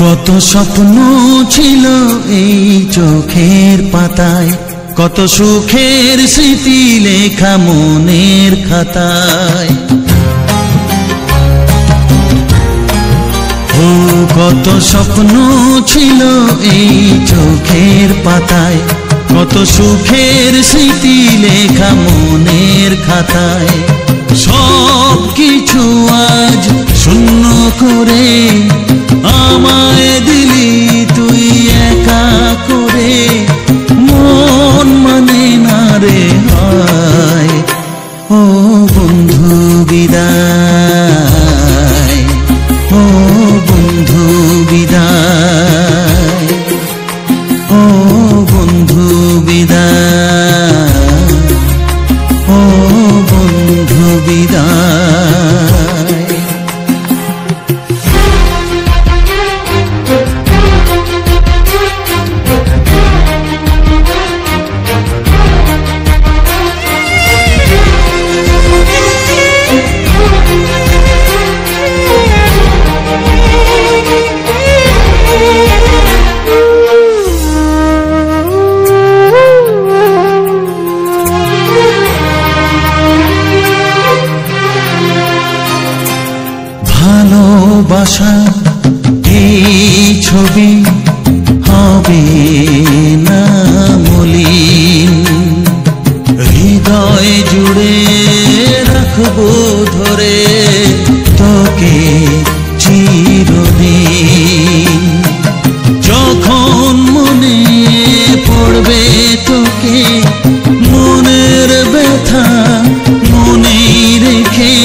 কত স্বপ্ন ছিল এই চোখের পাতায়, কত সুখের স্মৃতি লেখা মনের খাতায়। ও কত স্বপ্ন ছিল এই চোখের পাতায়, কত সুখের স্মৃতি লেখা মনের খাতায়। সব কিছু আজ শূন্য করে আমায় দিলি তুই একা করে, মন মানে না রে হয়। ও বন্ধু বিদায়, ও বন্ধু বিদায়, ও বন্ধু বিদায়, ও বন্ধু বিদায়। ভালোবাসা এই ছবি হবে না মলিন, হৃদয় জুড়ে রাখবো ধরে তোকে চিরদিন। যখন মনে পড়বে তোকে মনের ব্যথা মনেই রেখে,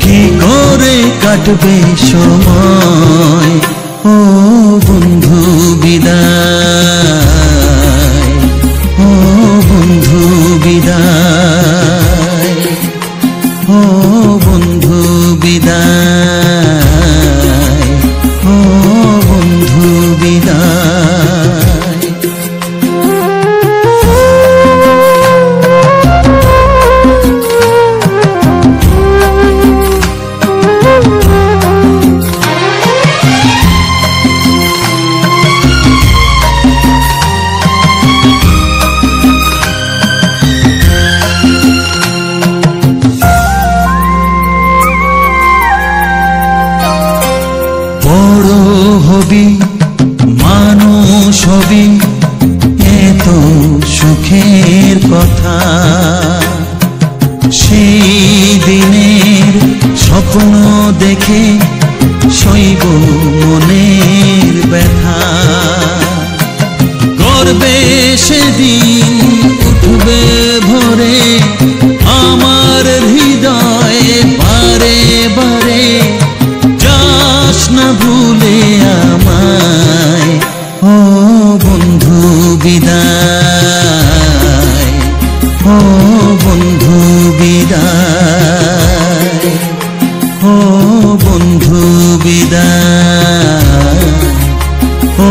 কি করে কাটবে সময়। ও বন্ধু বিদায়, ও বন্ধু বিদায়, ও বন্ধু বিদায়, ও বন্ধু বিদায়। বড় হবি মানুষ হবি এত সুখের কথা, সেই দিনের স্বপ্ন দেখে সইব মনের ব্যথা। গর্বে সেদিন উঠবে ভরে আমার হৃদয়ে বারে বারে, যাস না ভুলে আমায়। ও বন্ধু বিদায়, ও বন্ধু বিদায়, ও বন্ধু বিদায়, ও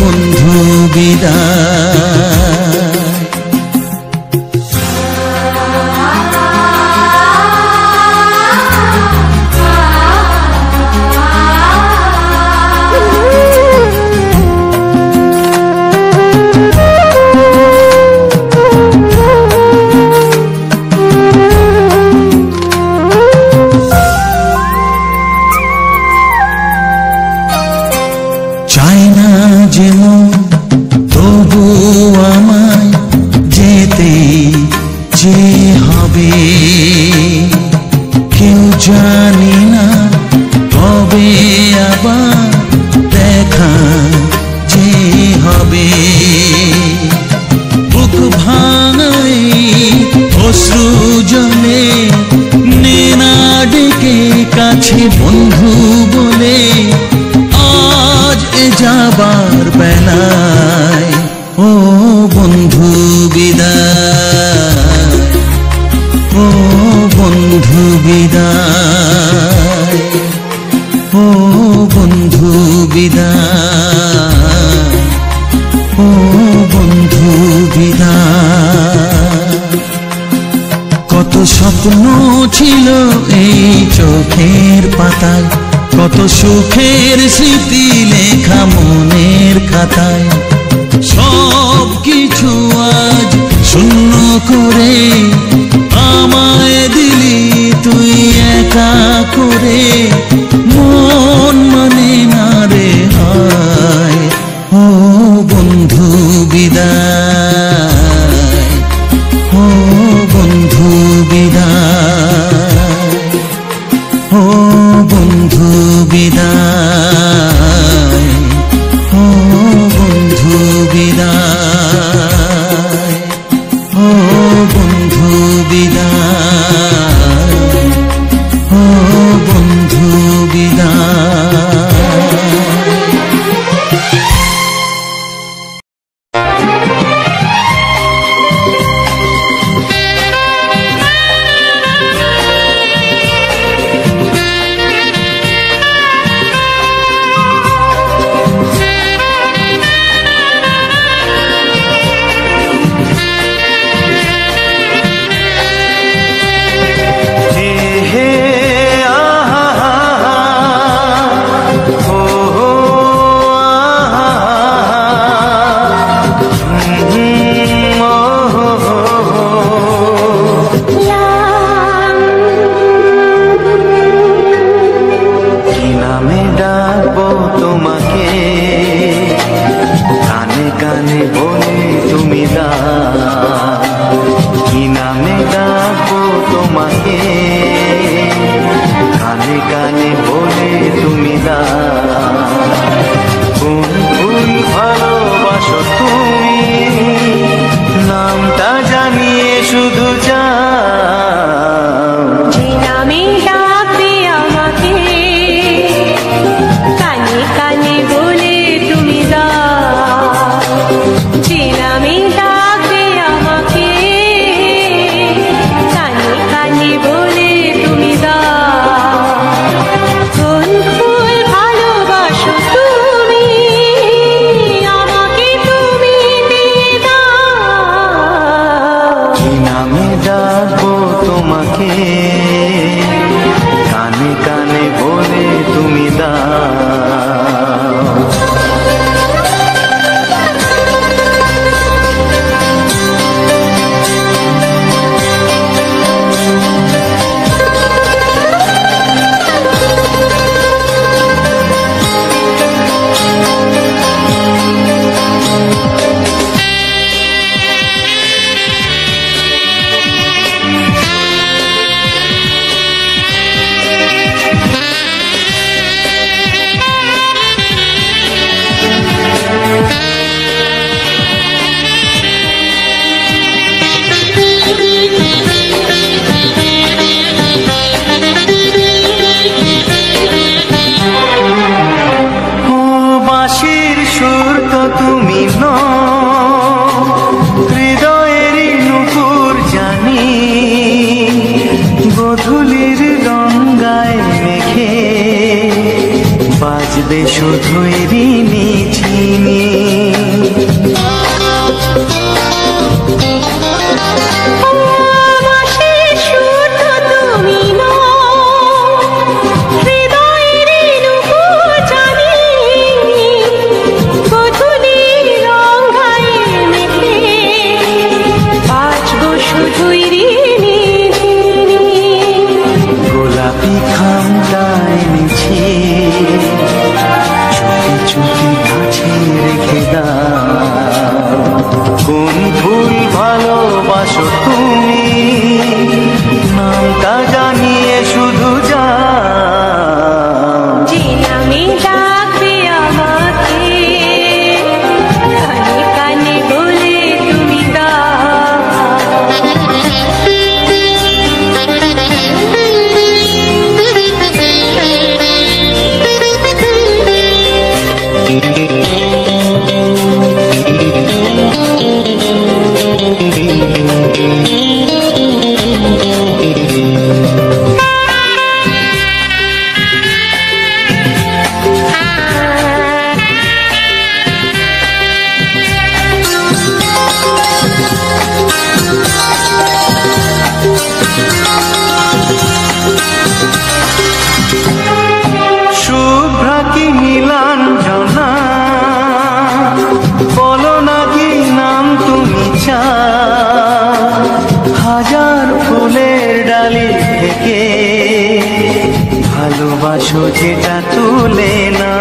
বন্ধু বিদায়। চাই না যেমন তবু আমায় যেতে যে হবে, কেউ জানি না কবে আবার দেখা যে হবে। বুক ভাঙাই অশ্রু জলে নে না ডেকে কাছে বন্ধু বলে, আজ এ যাবার বেলায়। ও বন্ধু বিদায়, ও বন্ধু বিদায়, ও বন্ধু বিদায়, ও বন্ধু বিদায়। কত স্বপ্ন ছিল এই চোখের পাতায়, কত সুখের স্মৃতি লেখা মনের খাতায়, সব কিছু আজ শূন্য করে আমায় দিলি তুই একা করে। মন মানে না রে হায়, ও বন্ধু বিদায়, ও বন্ধু বিদায়, ও বন্ধু বিদায়, ও বন্ধু বিদায়, ও বন্ধু বিদায়, ও বন্ধু বিদায়। ভালোবাসো যেটা তুলে না।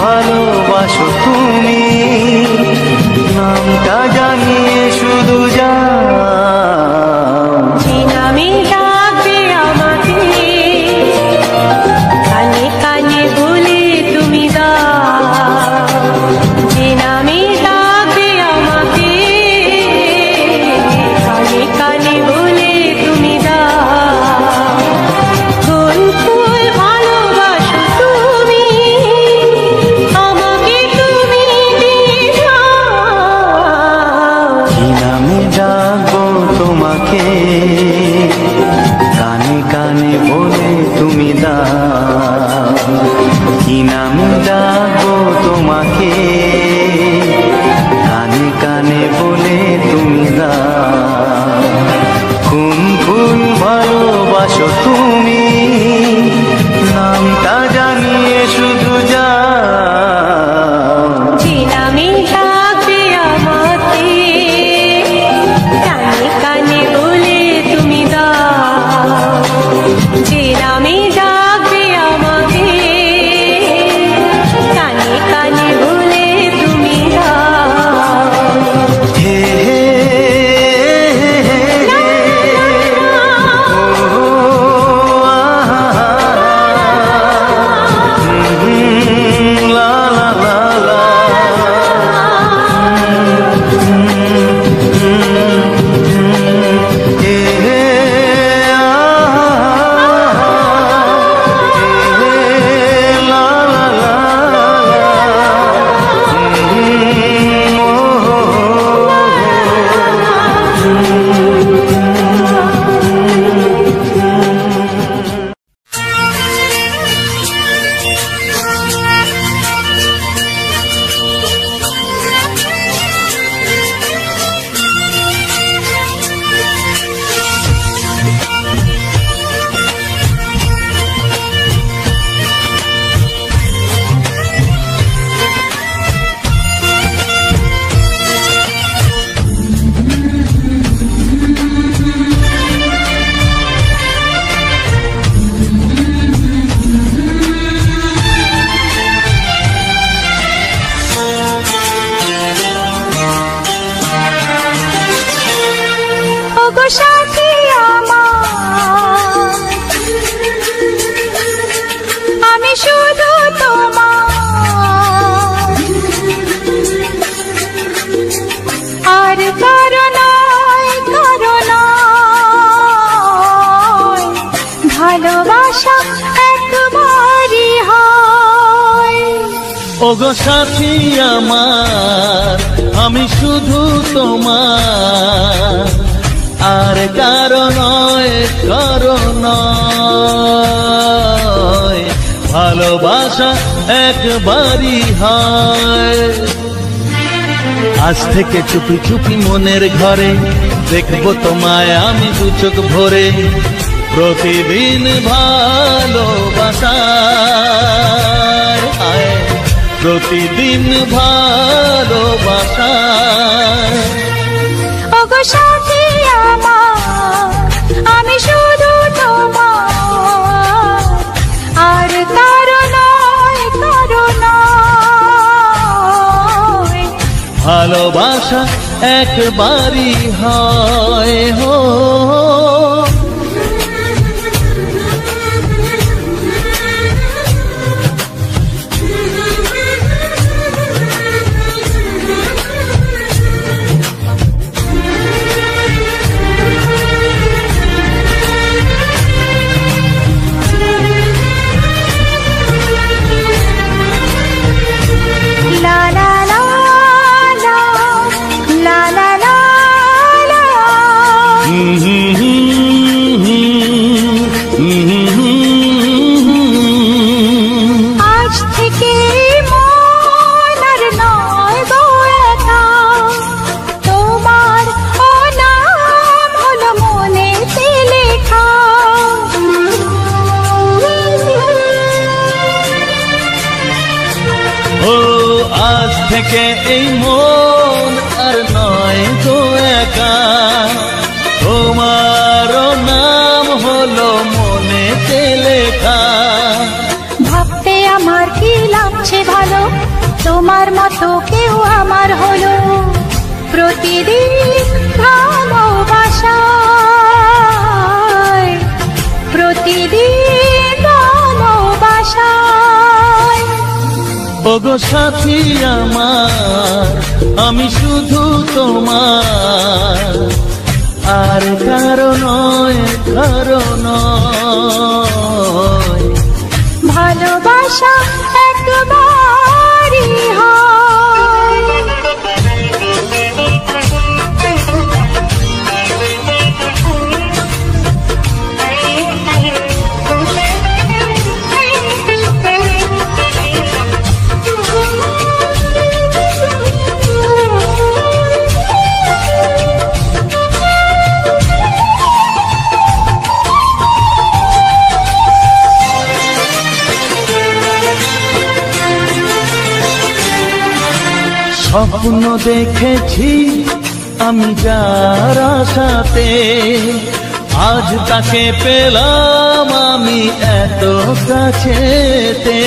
ভালোবাসো তুমি নামটা জানিয়ে শুধু যাও, যে নামে ডাকবে আমাকে কানে কানে বলে তুমি দাও, যে নামে ডাকবে আমাকে কানে কানে বলে তুমি দাও। কোন ফুল ভালোবাসো তুমি আমাকে তুমি দিয়ে দাও, কি নামে ডাকবো তোমাকে কানে কানে বলে তুমি দাও, কি নামে ডাকবো তোমাকে কানে কানে বলে তুমি দাও। কোন ফুল ভালোবাসো তুমি নামটা জানিয়ে শুধু যাও, যে নামে ডাকবে আমাকে কানে কানে বলে তুমি দাও, যে নামে ডাকবে আমাকে কানে কানে বলে তুমি দাও। হে হে লা লা লা লা ওগো সাথী আমার, আমি শুধু তোমার, আর কারো নয় কারো নয়, ভালোবাসা একবারই হয়। ওগো সাথী আমার, আমি শুধু তোমার, আর কারো নয় কারো নয়, ভালোবাসা একবারই হয়। আজ থেকে চুপি চুপি মনের ঘরে দেখবো তোমায় আমি দু চোখ ভরে, প্রতিদিন ভালোবাসায়, প্রতিদিন ভালোবাসায়। ওগো সাথী আমার, আমি শুধু তোমার, আর কারো নয় কারো নয়, ভালোবাসা একবারই হয় হো। লা লা লা লা লা লা লা লা। থেকে এই মন আর নয় গো একা, তোমারও নাম হলো মনেতে লেখা। ভাবতে আমার কি লাগছে ভালো, তোমার মতো কেউ আমার হলো। প্রতিদিন ভালোবাসায়, প্রতিদিন ভালোবাসায়। ওগো সাথী আমার, আমি শুধু তোমার, আর কারো নয়, কারো নয়। ভালোবাসা একবারই হয়। স্বপ্ন দেখেছি আমি যার আশাতে, আজ তাকে পেলাম আমি এত কাছেতে।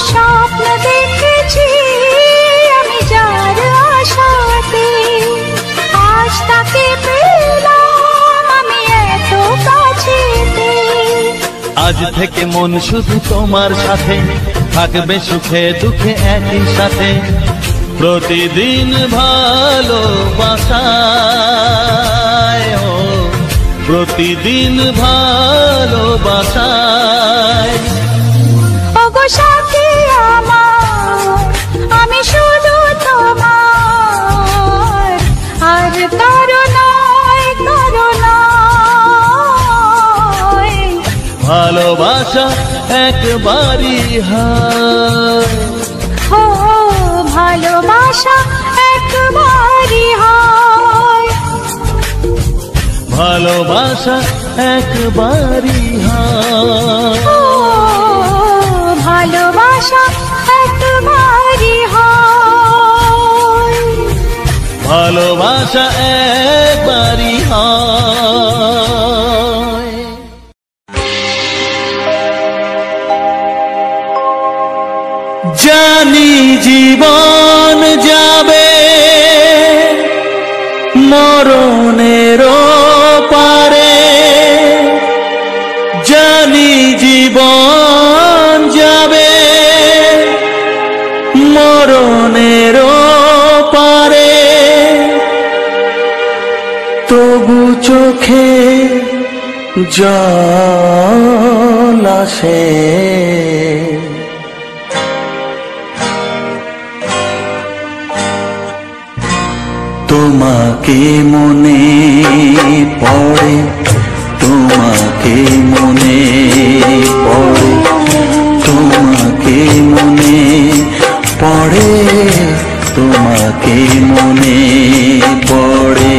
স্বপ্ন দেখেছি আমি যার আশাতে, আজ তাকে পেলাম আমি এত কাছেতে। আজ থেকে মন শুধু তোমার সাথে, থাকবে সুখে দুঃখে একই সাথে। প্রতিদিন ভালোবাসায়, ও প্রতিদিন ভালোবাসায়। ওগো সাথী আমার, আমি শুধু তোমার, আর কারো নয়, কারো নয়। ভালোবাসা একবারই হয়, ও ভালোবাসা একবারই হয়। ভালোবাসা একবারই হয়, ও ভালোবাসা একবারই হয়। ভালোবাসা একবারই হয়। জানি জীবন যাবে মরণের পারে, জানি জীবন যাবে মরণের পারে, তবু চোখে জল আসে। তোমাকে মনে পড়ে, তোমাকে মনে পড়ে, তোমাকে মনে পড়ে, তোমাকে মনে পড়ে।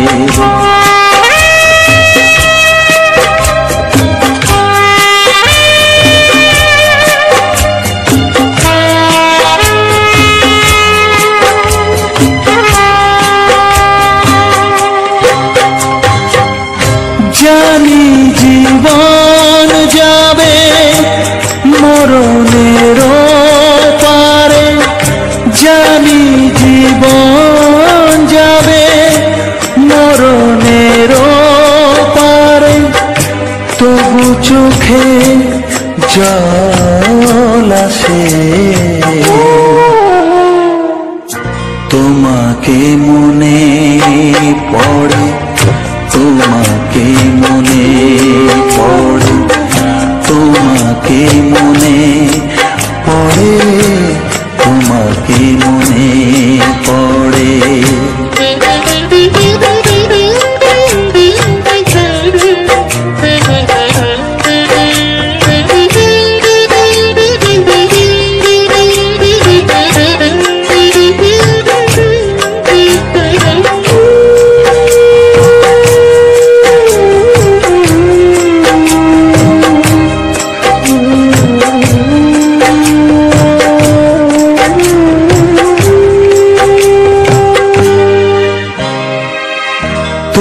জানি জীবন যাবে মরণের পারে, জানি জীবন যাবে মরণের পারে, তবু চোখে জল আসে। তোমাকে মনে পড়ে, তোমাকে মনে পড়ে, তোমাকে মনে পড়ে, তোমাকে মনে পড়ে।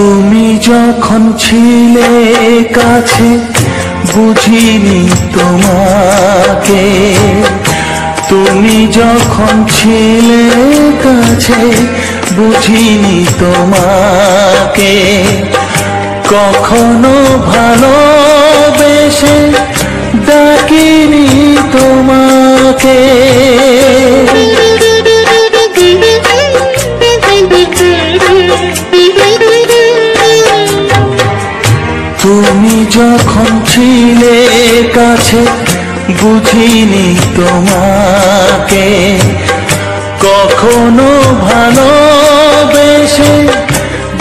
তুমি যখন ছিলে কাছে বুঝিনি তোমাকে, তুমি যখন ছিলে কাছে বুঝিনি তোমাকে, কখনো ভালোবেসে ডাকিনি তোমাকে। তুমি যখন ছিলে কাছে বুঝিনি তোমাকে, কখনো ভালোবেসে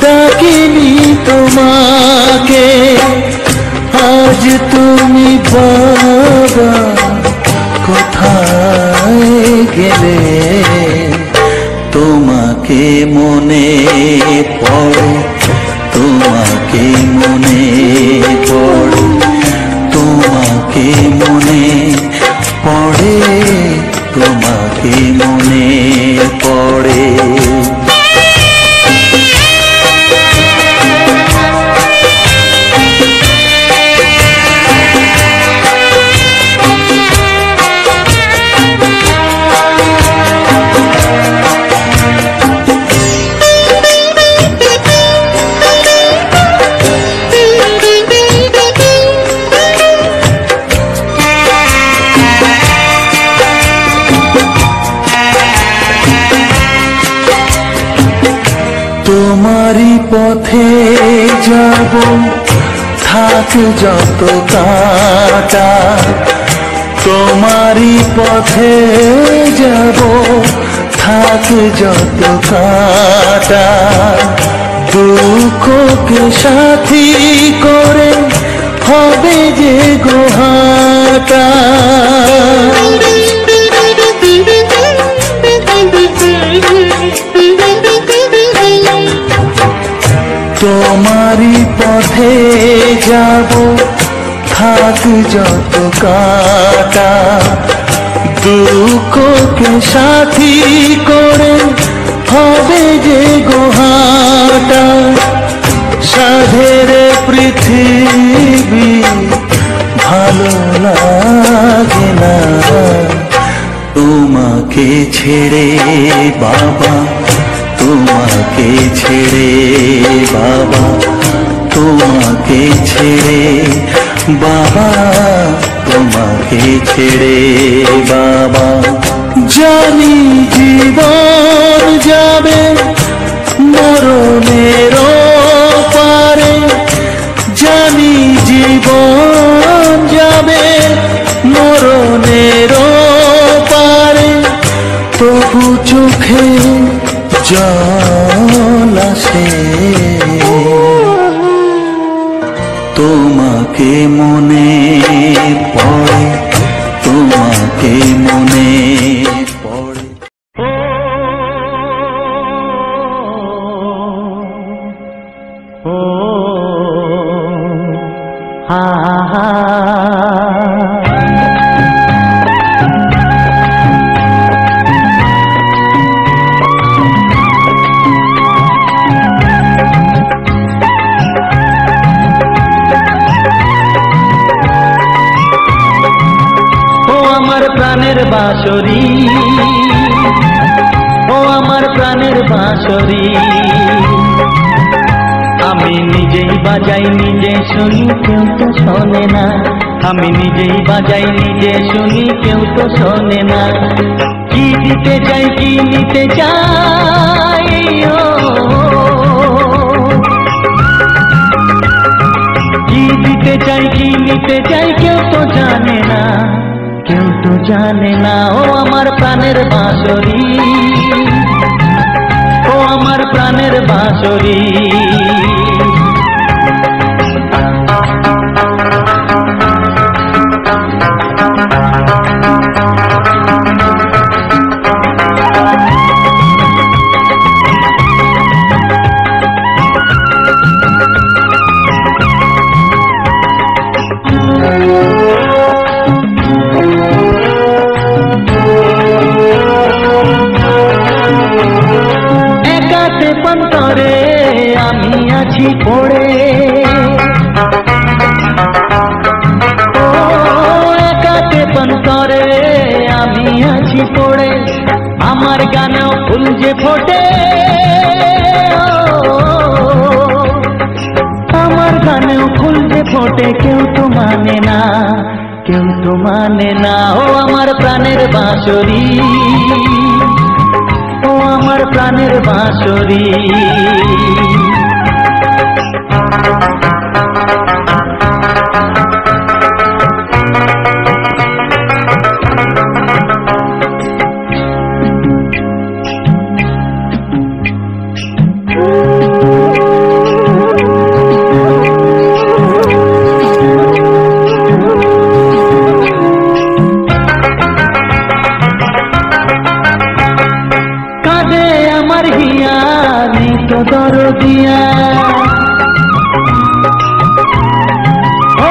ডাকিনি তোমাকে। আজ তুমি বাবা কোথায় গেলে, তোমাকে মনে পড়ে, তোমাকে মনে পড়ে, তোমাকে মনে পড়ে, তোমাকে মনে পড়ে। তোমারই পথে যাব থাক যত কাঁটা, তোমারই পথে যাব থাক যত কাঁটা, দুঃখকে সাথী করে হবে যে গোহাটা। তোমারই পথে যাব থাক যত কাঁটা, দুঃখকে সাথী করে হবে যে গোহাটা। সাধের পৃথিবী ভালো লাগে না তোমাকে ছেড়ে বাবা, তোমাকে ছেড়ে বাবা, তোমাকে ছেড়ে বাবা, তোমাকে ছেড়ে বাবা। জানি জীবন যাবে মরণের পারে, জানি জীবন যাবে মরণের পারে, তবু চোখে জল আসে তোমাকে মনে পড়ে, তোমাকে মনে পড়ে। ও হা হা প্রাণের বাঁশরি, ও আমার প্রাণের বাঁশরি, আমি নিজেই বাজাই নিজে শুনি কেউ তো শোনে না, আমি নিজেই বাজাই নিজে শুনি কেউ তো শোনে না। কি দিতে চাই কি নিতে চাই, কি দিতে চাই কি নিতে চাই কেউ তো জানে না, কেউ তো জানে না। ও আমার প্রাণের বাঁশরি, ও আমার প্রাণের বাঁশরি, আছি পড়ে, ও একাতে পন্তরে আমি আছি পড়ে, আমার গানেও ফুল যে ফোটে, আমার গানেও ফুল যে ফোটে, কেউ তো মানে না, কেউ তো মানে না। ও আমার প্রাণের বাঁশরি, ও আমার প্রাণের বাঁশরি। দরদিয়া ও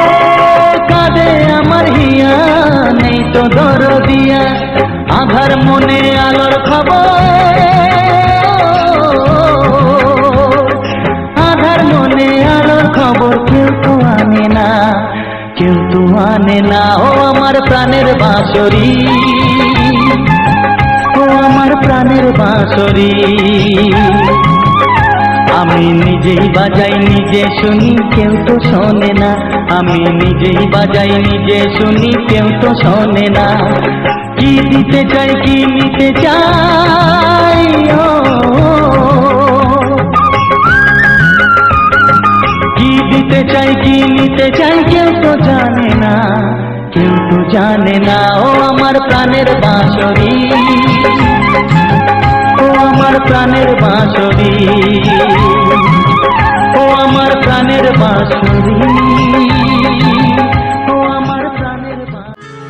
কাঁদে আমার হিয়া, নেই তো দরদিয়া, আধার মনে আলোর খবর, আধার মনে আলোর খবর কেউ তো আনে না, কেউ তো আনে না। ও আমার প্রাণের বাঁশরি, ও আমার প্রাণের বাঁশরি। আমি নিজেই বাজাই নিজে শুনি, কেউ তো শোনে না, আমি নিজেই বাজাই নিজে শুনি, কেউ তো শোনে না। কি দিতে চাই কি নিতে চাই, কি দিতে চাই কি নিতে চাই, কেউ তো জানে না, কেউ তো জানে না। ও আমার প্রাণের বাঁশরি, ও আমার প্রাণের বাঁশরি, ও আমার প্রাণের বাঁশরি, ও আমার প্রাণের বাঁশরি।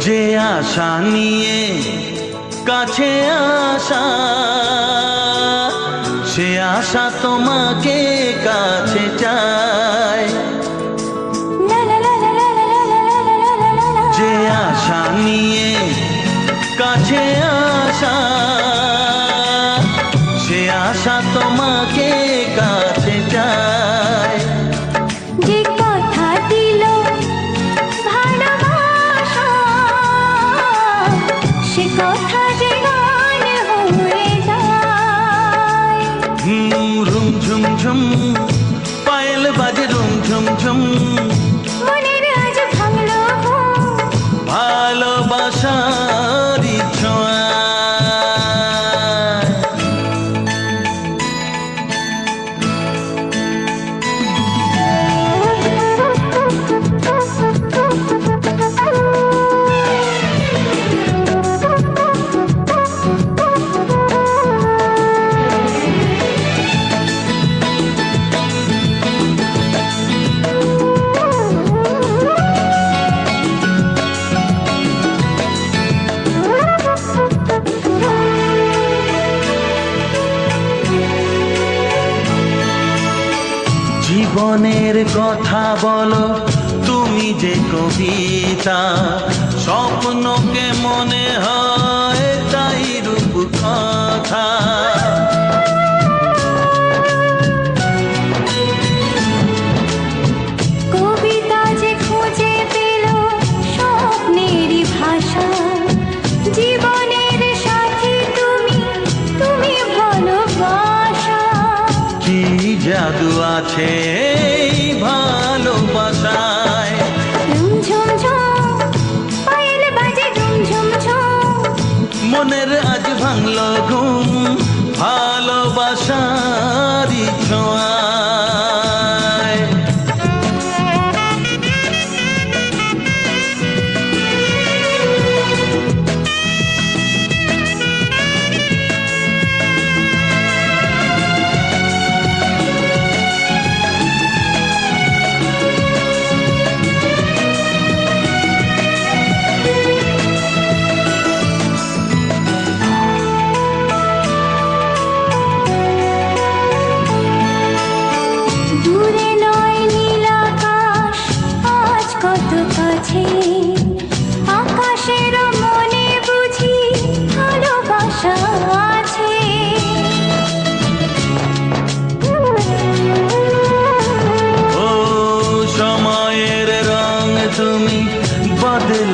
যে আশা নিয়ে কাছে আসা, সে আশা তোমাকে কাছে চায়। যে আশা নিয়ে কাছে আসা, সে আশা তোমাকে কাছে চায়। যে কথা দিল ভালোবাসা, সে কথা যে গান হয়ে যায়। রুম ঝুম ঝুম পায়েল বাজে, রুম ঝুম ঝুম মনের আজ ভাঙলো ভালোবাসার ছোঁয়া। জীবনের কথা বলো তুমি যে কবিতা, স্বপ্নকে মনে হয় তাই রূপ কথা। কবিতা যে খুঁজে পেল স্বপ্নেরই ভাষা, জীবনের সাথী তুমি, তুমি ভালোবাসা। কি জাদু আছে এই ভালোবাসায়। ঝুম ঝুম পায়েল বাজে, ঝুম ঝুম মনের আজ ভাঙলো ঘুম ভালোবাসার ছোঁয়ায়।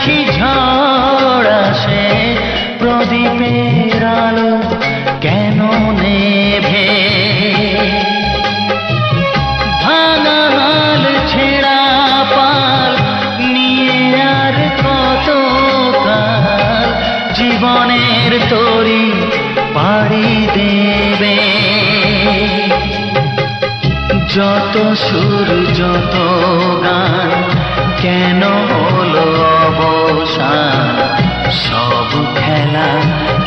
দেখি ঝড় আসে, প্রদীপের আলো কেন নেভে? ভাঙা হাল ছেঁড়া পাল নিয়ে আর কত কাল জীবনের তরি পাড়ি দেবে? যত সুর যত গান কেন হলো অবসান? সব খেলা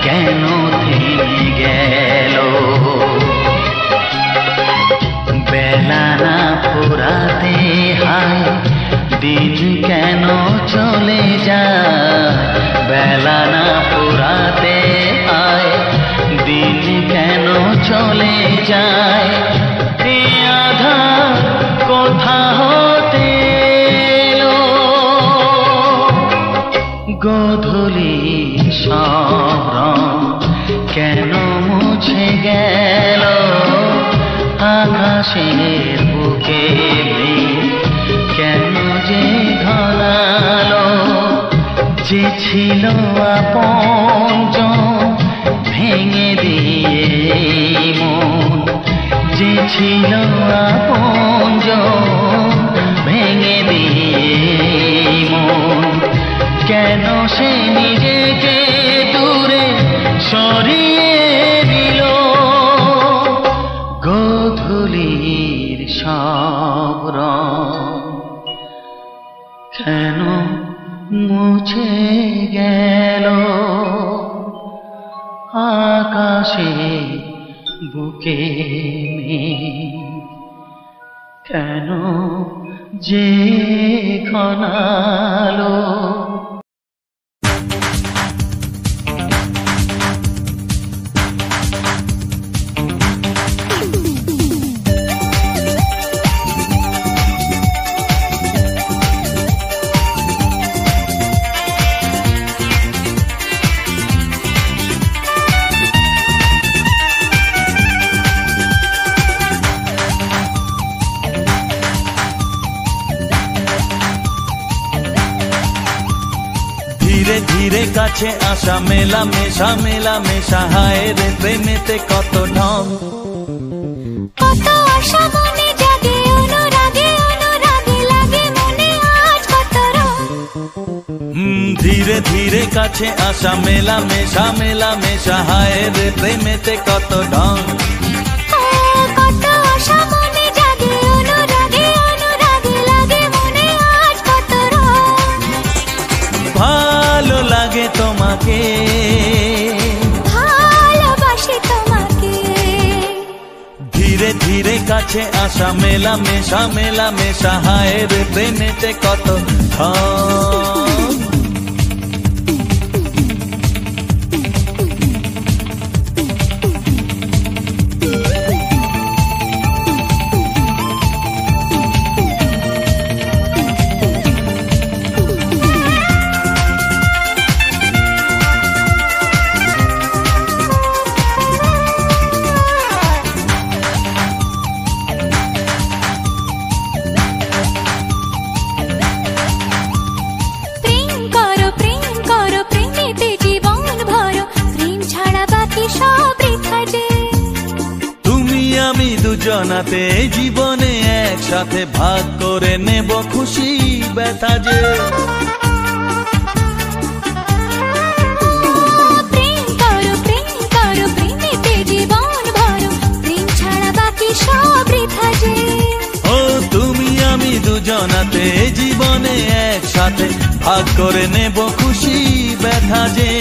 কেন থেমে গেল? বেলা না ফুরাতে হায় দিন কেন চলে যায়? বেলা না ফুরাতে হায় দিন কেন চলে যায়? এ আধার কোথা হতে এলো? গোধূলি সব রং কেন মুছে গেল? আকাশের বুকে কেন যে ঘনালো? যে ছিল আপনজন ভেঙে দিয়ে মন, যে ছিল আপনজন ভেঙে দিয়ে মন, কেন সে নিজেকে দূরে সরিয়ে দিল? গোধূলির সব রং কেন মুছে গেল? আকাশে বুকে কেন যে ঘনালো? ধীরে ধীরে কাছে আসা, মেলা মেশা হায় রে প্রেমেতে কত ঢং। কত আশা মনে জাগে, অনুরাগে অনুরাগে লাগে মনে আজ কত রং। ধীরে ধীরে কাছে আসা, মেলা মেশা হায় রে প্রেমেতে কত ঢং। কত আশা মনে জাগে, অনুরাগে অনুরাগে লাগে মনে আজ কত রং। ভালো লাগে তোমাকে, ভালোবাসি তোমাকে। ধীরে ধীরে কাছে আসা, মেলা মেশা হায় রে প্রেমেতে কত ঢং। দুজনাতে জীবনে একসাথে ভাগ করে নেব খুশি ব্যথা যে। প্রেম করো প্রেমেতে জীবন ভরো, প্রেম ছাড়া বাকি সব বৃথা যে। ও তুমি আমি দুজনাতে জীবনে একসাথে ভাগ করে নেব খুশি ব্যথা যে।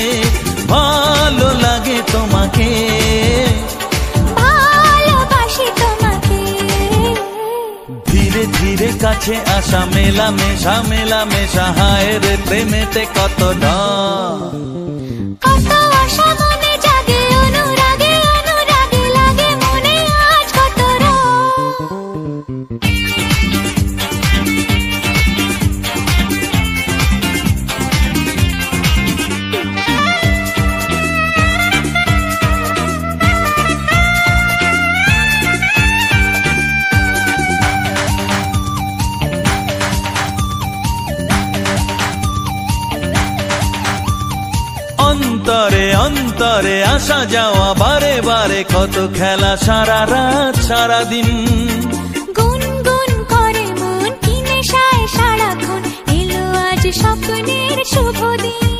ভালো লাগে তোমাকে, ধীরে ধীরে কাছে আসা, মেলা মেশা হায় রে প্রেমেতে কত ঢং। কত আশা মনে জাগে, অনুরাগে অনুরাগে লাগে মনে আজ কত রং। অন্তরে আসা যাওয়া বারে বারে কত খেলা সারা রাত সারা দিন গুনগুন করে মন কি নেশায় সারাক্ষণ এলো আজ স্বপ্নের শুভ দিন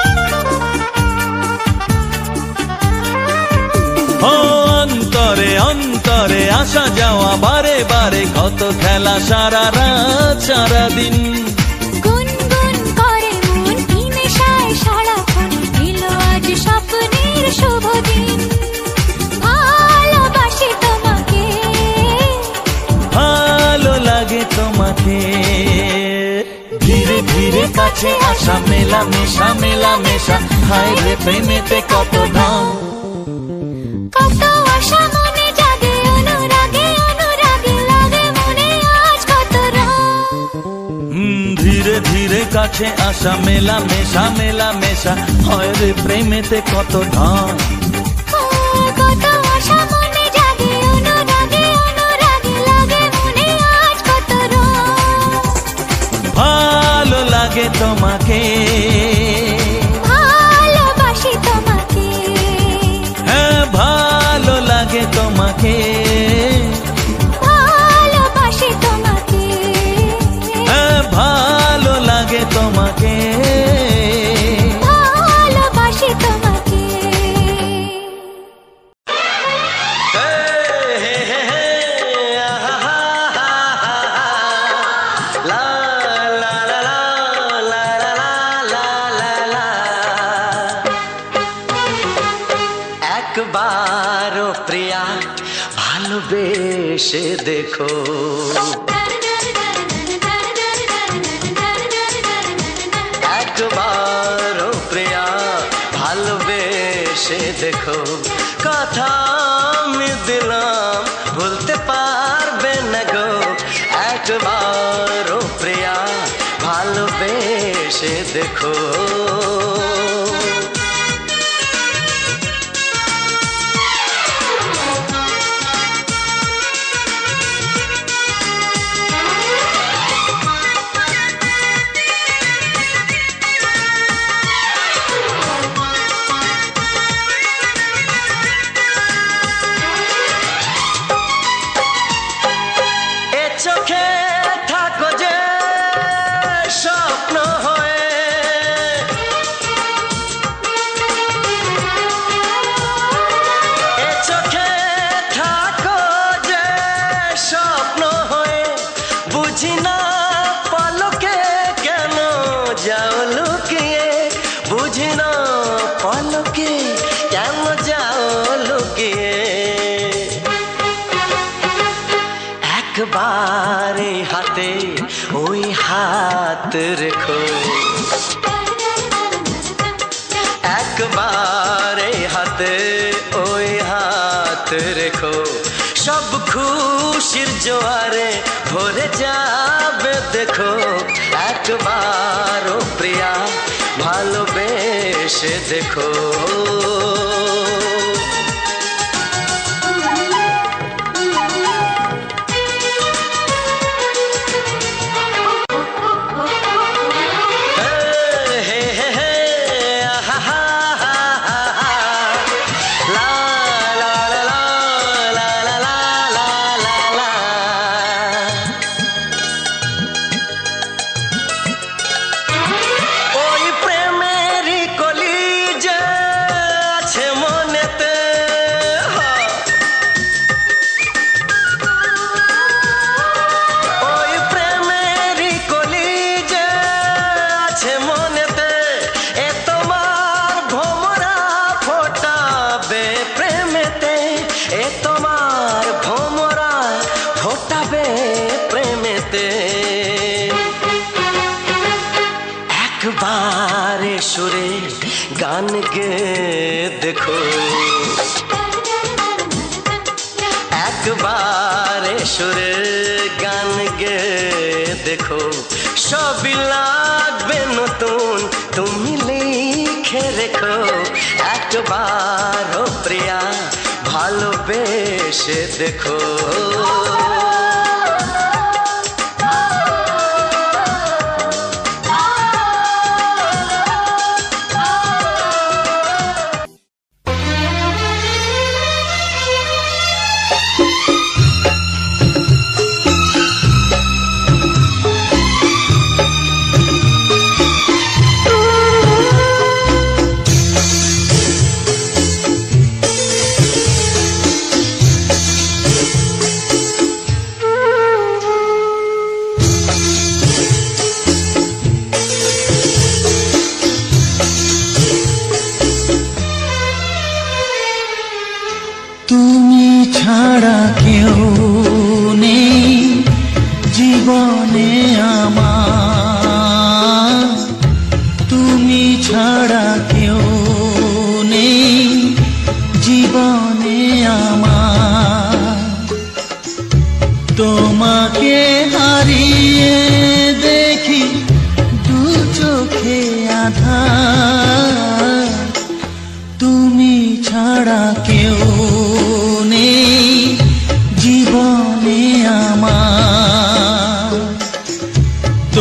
ও অন্তরে অন্তরে আসা যাওয়া বারে বারে কত খেলা সারা রাত সারা দিন গুনগুন করে মন কি নেশায় সারাক্ষণ এলো আজ স্বপ্নের শুভ দিন ভালোবাসি তোমাকে ভালো লাগে তোমাকে ধীরে ধীরে কাছে আসা মেলা মেশা হায় রে প্রেমেতে কত ঢং কত আশা মনে জাগে অনুরাগে অনুরাগে লাগে মনে আজ কত রং ধীরে ধীরে কাছে আসা মেলা মেশা হয় রে প্রেমেতে কত ঢং কত আশা মনে জাগে অনুরাগে অনুরাগে লাগে মনে আজ কত রং ভালো লাগে তোমাকে ভালোবাসি তোমাকে হ্যাঁ ভালো লাগে তোমাকে ভালোবাসি তোমাকে হ্যাঁ ভালো লাগে তোমাকে ভালোবাসি তোমাকে একবারও প্রিয়া ভালোবেসে দেখো একবারও প্রিয়া ভালোবেসে দেখো কথা আমি দিলাম ভুলতে পারবে না গো একবারও প্রিয়া ভালোবেসে দেখো চোখে থাকো যে স্বপ্ন হয়ে এ চোখে থাকো যে স্বপ্ন হয়ে বুঝি না পলকে কেন যাও লুকিয়ে বুঝি না পলকে কেন যাও লুকিয়ে একবারে হাতে ওই হাত রেখো একবারে হাতে ওই হাত রেখো সব খুশির জোয়ারে ভরে যাবে দেখো একবারও প্রিয়া ভালোবেসে দেখো একবারে সুরে গান গে দেখো একবারে সুরে গান গে দেখো সবই লাগবে নতুন তুমি লিখে রেখো একবারও প্রিয়া ভালোবেসে দেখো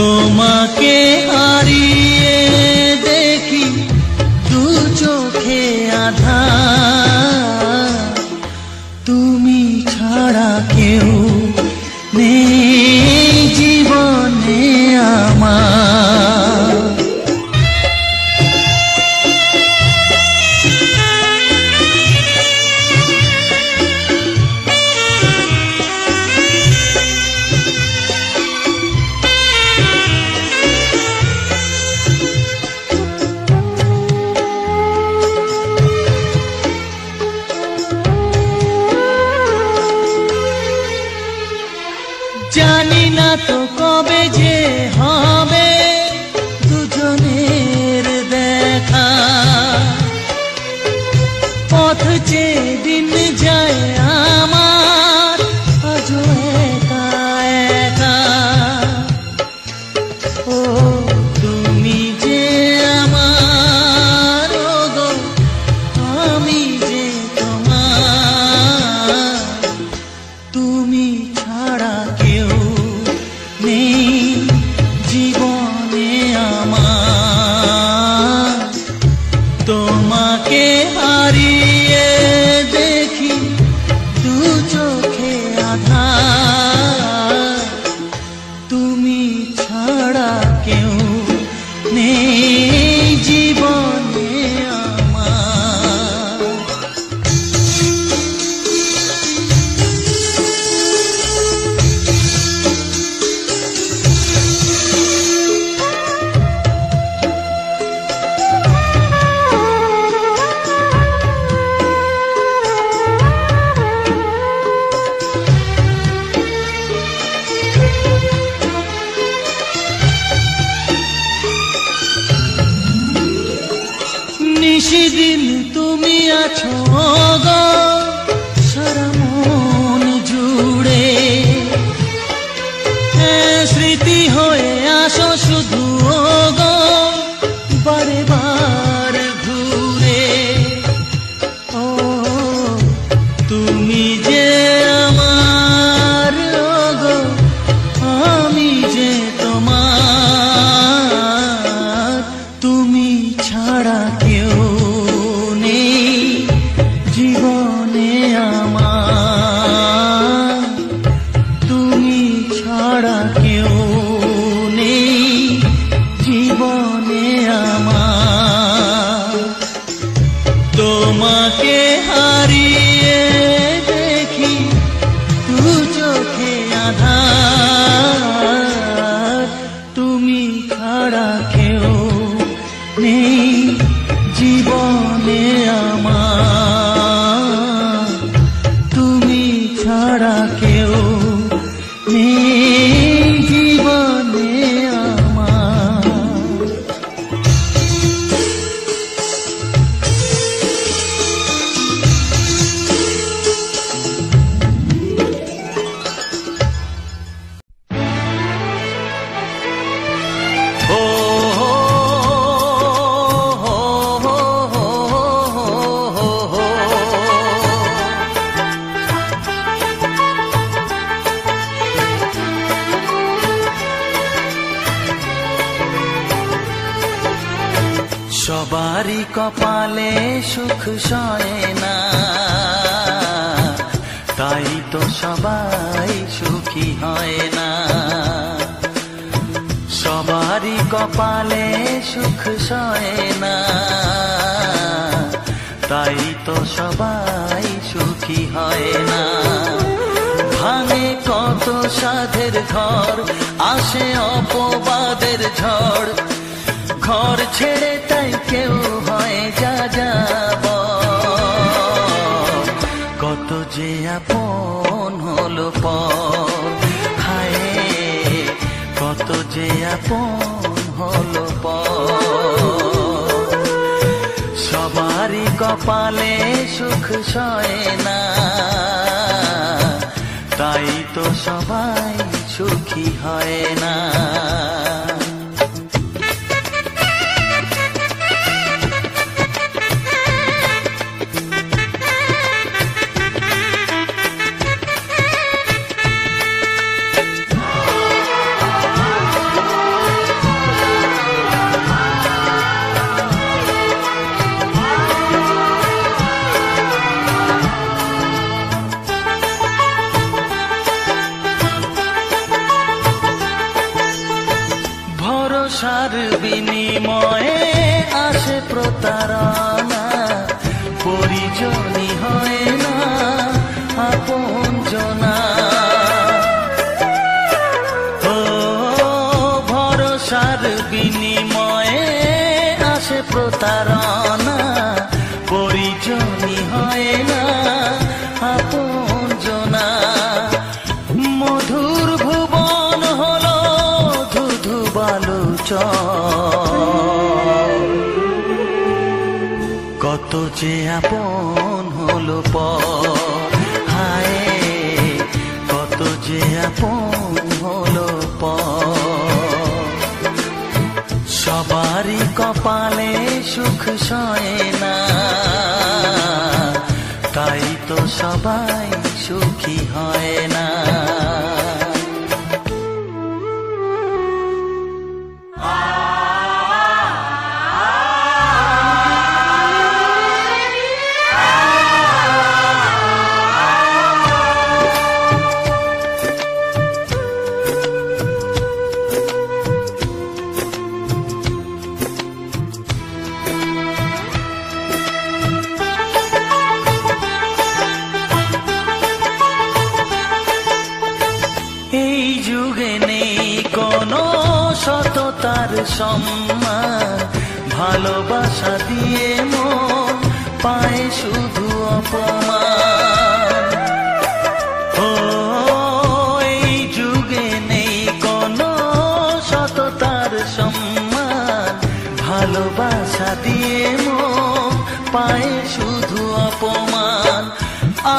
তোমাকে হারিয়ে দেখি দু চোখে আঁধার, তুমি ছাড়া কেউ নেই জীবনে আমার। জানি না তো কবে যে হবে দুজনের দেখা, পথ চেয়ে দিন যায় আমার আজও একা একা। ও তুমি যে আমার, ও গো আমি যে তোমার, তুমি ছাড়া কেউ নেই জীবনে আমার। তোমাকে হারিয়ে দেখি দু চোখে আঁধার, তুমি ছাড়া কেউ নেই জীবনে আমার। নিশিদিন তুমি আছো গো সারা মন জুড়ে, স্মৃতি হয়ে আসো শুধু গো বারে বার ঘুরে। ও তুমি যে আমার, ও গো আমি যে তোমার, তুমি ছাড়া কেউ নেই জীবনে আমার। তুমি ছাড়া কেউ নেই জীবনে আমার। তোমাকে হারিয়ে দেখি দু চোখে আঁধার, তুমি ছাড়া কেউ নেই জীবনে আমার। তুমি ছাড়া কেউ নেই জীবনে আমার। সবারই কপালে সুখ সয় না, তাই তো সবাই সুখী হয় না। সবারই কপালে সুখ সয় না, তাই তো সবাই সুখী হয় না। ভাঙে কত সাধের ঘর, আসে অপবাদের ঝড়, ঘর ছেড়ে তাই কেউ হয় যা যাব। কত যে আপন হলো পর, হায় কত যে আপন হলো পর। সবারই কপালে সুখ সয় না, তাই তো সবাই সুখী হয় না। ভরসার বিনিময়ে আসে প্রতারণা, পরিজনই হয় না আপনজনা। ও ভরসার বিনিময়ে আসে প্রতারণা, পরিজনই হয় না আপনজনা। মধুর ভুবন হলো ধুধু বালুচর, কত যে আপন হলো পর, হায় কত যে আপন হলো পর। সবারই কপালে সুখ সয় না, তাই তো সবাই সুখী হয় না। সততার সম্মান, ভালোবাসা দিয়ে মন পায় শুধু অপমান। ও এই যুগে নেই কোনো সততার সম্মান, ভালোবাসা দিয়ে মন পায় শুধু অপমান।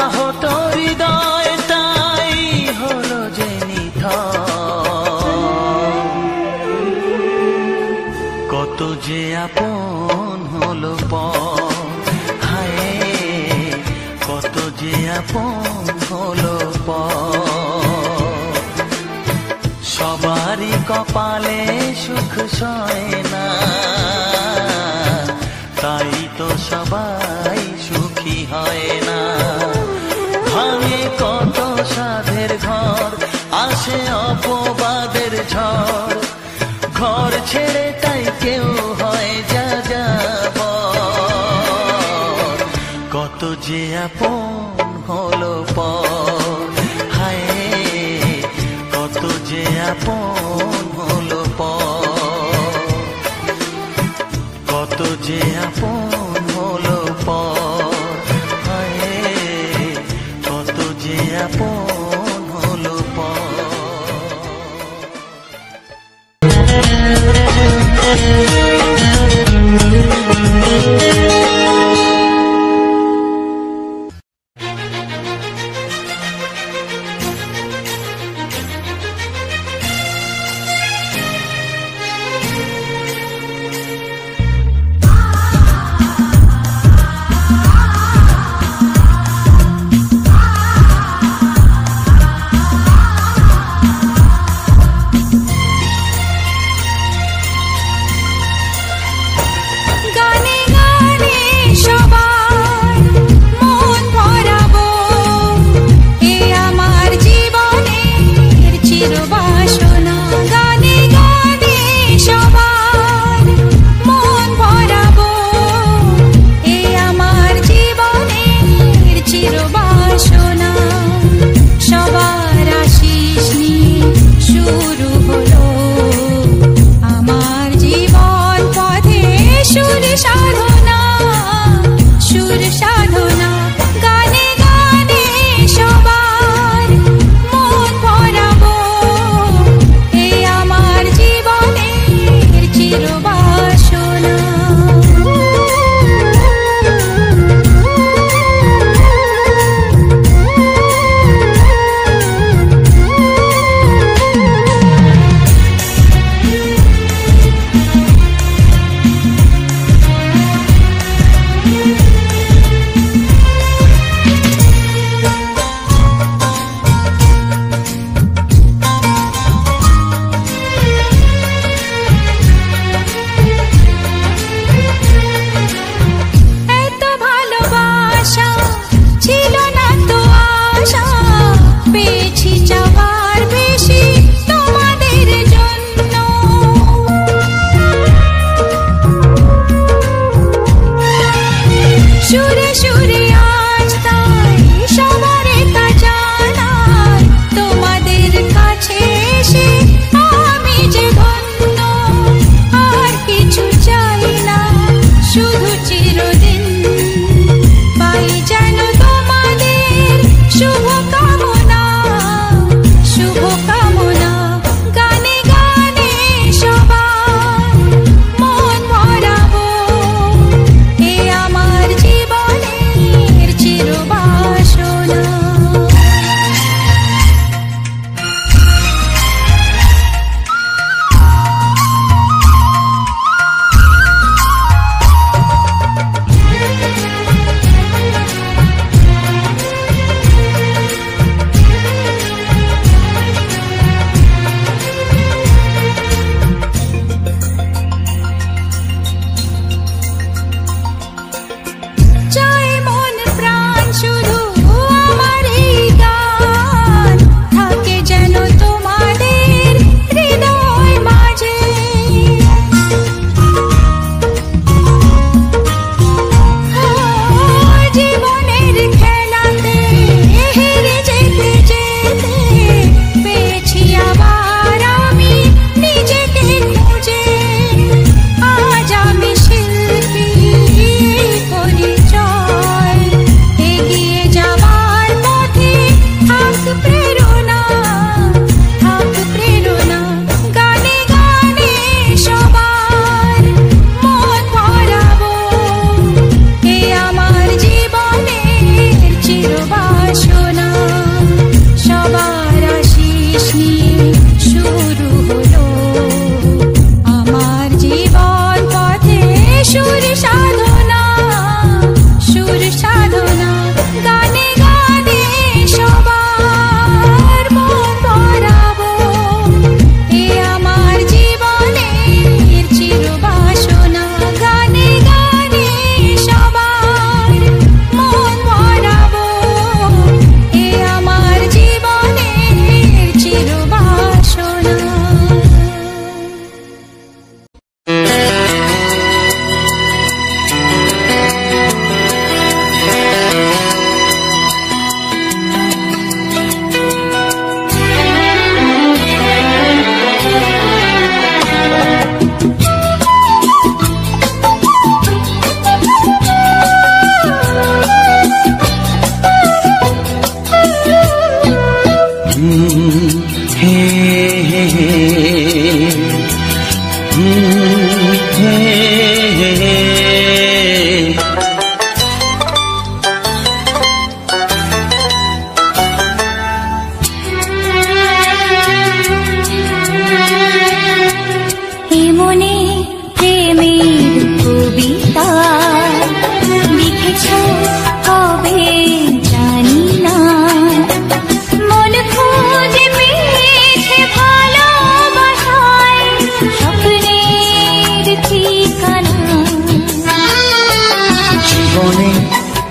আহত হৃদয়টাই হলো যে নিথর, কত যে আপন হলো পর, হায় কত যে আপন হলো পর। সবারই কপালে সুখ সয় না, তাই তো সবাই সুখী হয় না। ভাঙে কত সাধের ঘর, আসে অপবাদের ঝড়, ঘর ছেড়ে তাই কেউ হয় যা যাবার। কত যে আপন হলো পর, হায় কত যে আপন হলো পর, কত যে আপন হলো পর, হায় কত যে আপন হলো পর।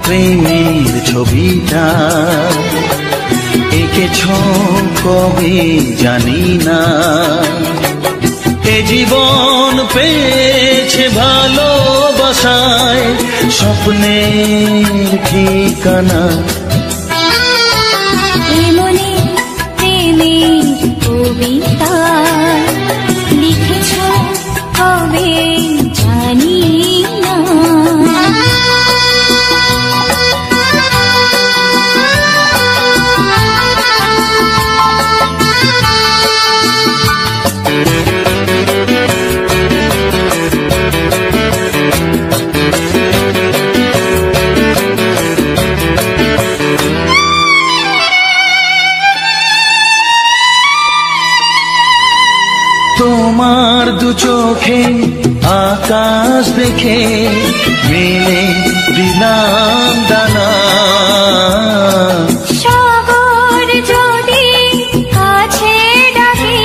প্রেমের ছবিটা এঁকেছ কবে জানি না, এ জীবন পেয়েছে ভালোবাসায় স্বপ্নের ঠিকানা। মনে প্রেমের কবিতা লিখেছ কবে জানি না। তোমার দু চোখে আকাশ দেখে মেলে দিলাম দানা, সাগর যদি কাছে ডাকে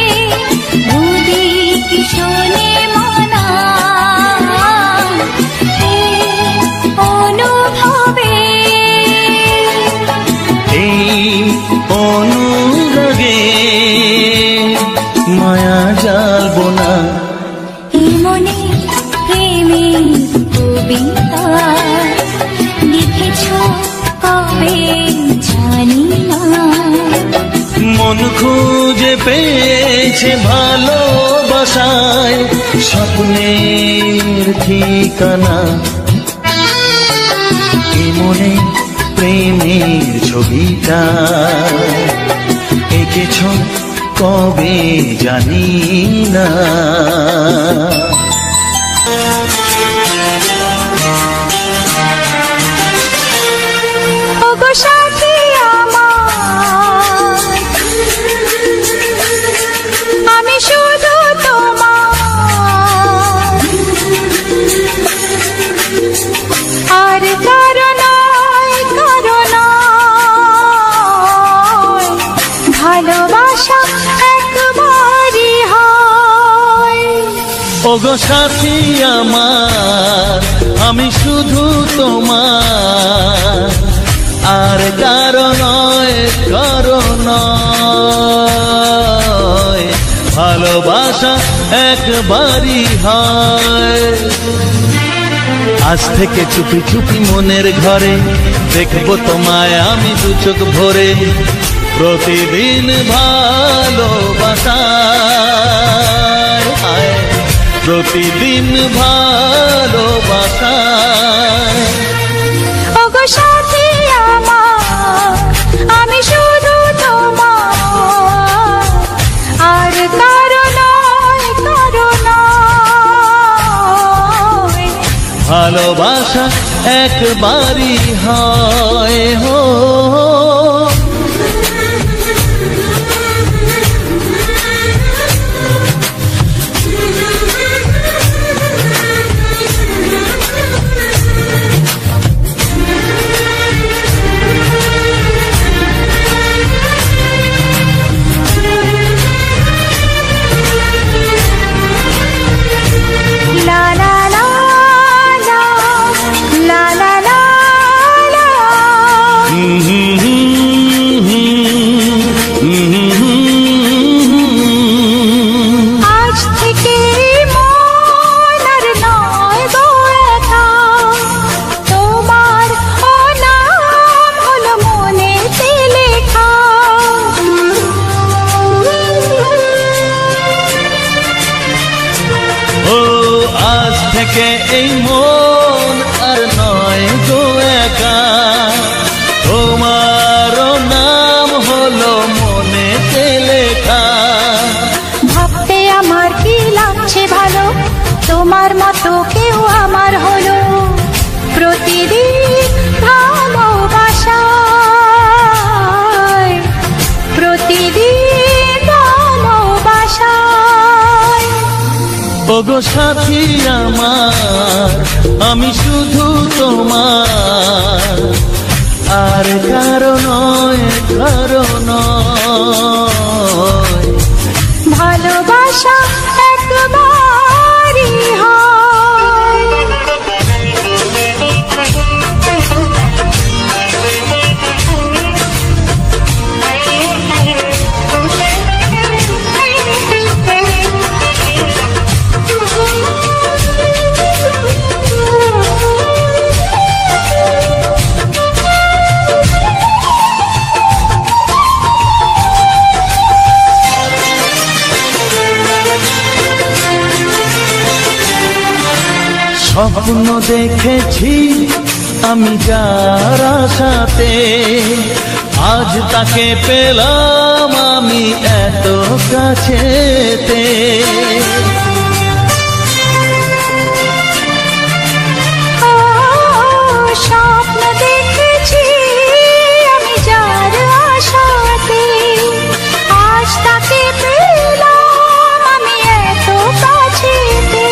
নদী কি শোনে মানা, অনুভবে এই অনুরাগে মায়া জ্বালবো না। মনে প্রেমের কবিতা লিখেছ কবে জানি না, মন খুঁজে পেয়েছে ভালোবাসায় স্বপ্নের ঠিকানা। এ মনে প্রেমের ছবিটা এঁকেছ কবে জানি না। ওগো সাথী আমার, আমি শুধু তোমার, আর কারো নয় কারো নয়, ভালোবাসা একবারই হয়। ওগো সাথী আমার, আমি শুধু তোমার, আর কারো নয় কারো নয়, ভালোবাসা একবারই হয়। আজ থেকে চুপি চুপি মনের ঘরে দেখবো তোমায় আমি দু চোখ ভরে, প্রতিদিন ভালোবাসায়, প্রতিদিন ভালোবাসায়। ওগো সাথী আমার, আমি শুধু তোমার, আর কারো নয় কারো নয়, ভালোবাসা একবারই হয়। হো লা লা লা লা, লা লা লা লা। থেকে এই মন আর নয় গো একা, তোমারও নাম হলো মনেতে লেখা। ভাবতে আমার কি লাগছে ভালো, তোমার মতো কেউ আমার হলো। প্রতিদিন ভালোবাসায়, প্রতিদিন ভালোবাসায়। ওগো সাথী আমার, আমি শুধু তোমার, আর কারো নয়, কারো নয়। ভালোবাসা একবারই হয়। স্বপ্ন দেখেছি আমি যার আশাতে, আজ তাকে পেলাম আমি এত কাছেতে। স্বপ্ন দেখেছি আমি যার আশাতে, আজ তাকে পেলাম আমি এত কাছেতে।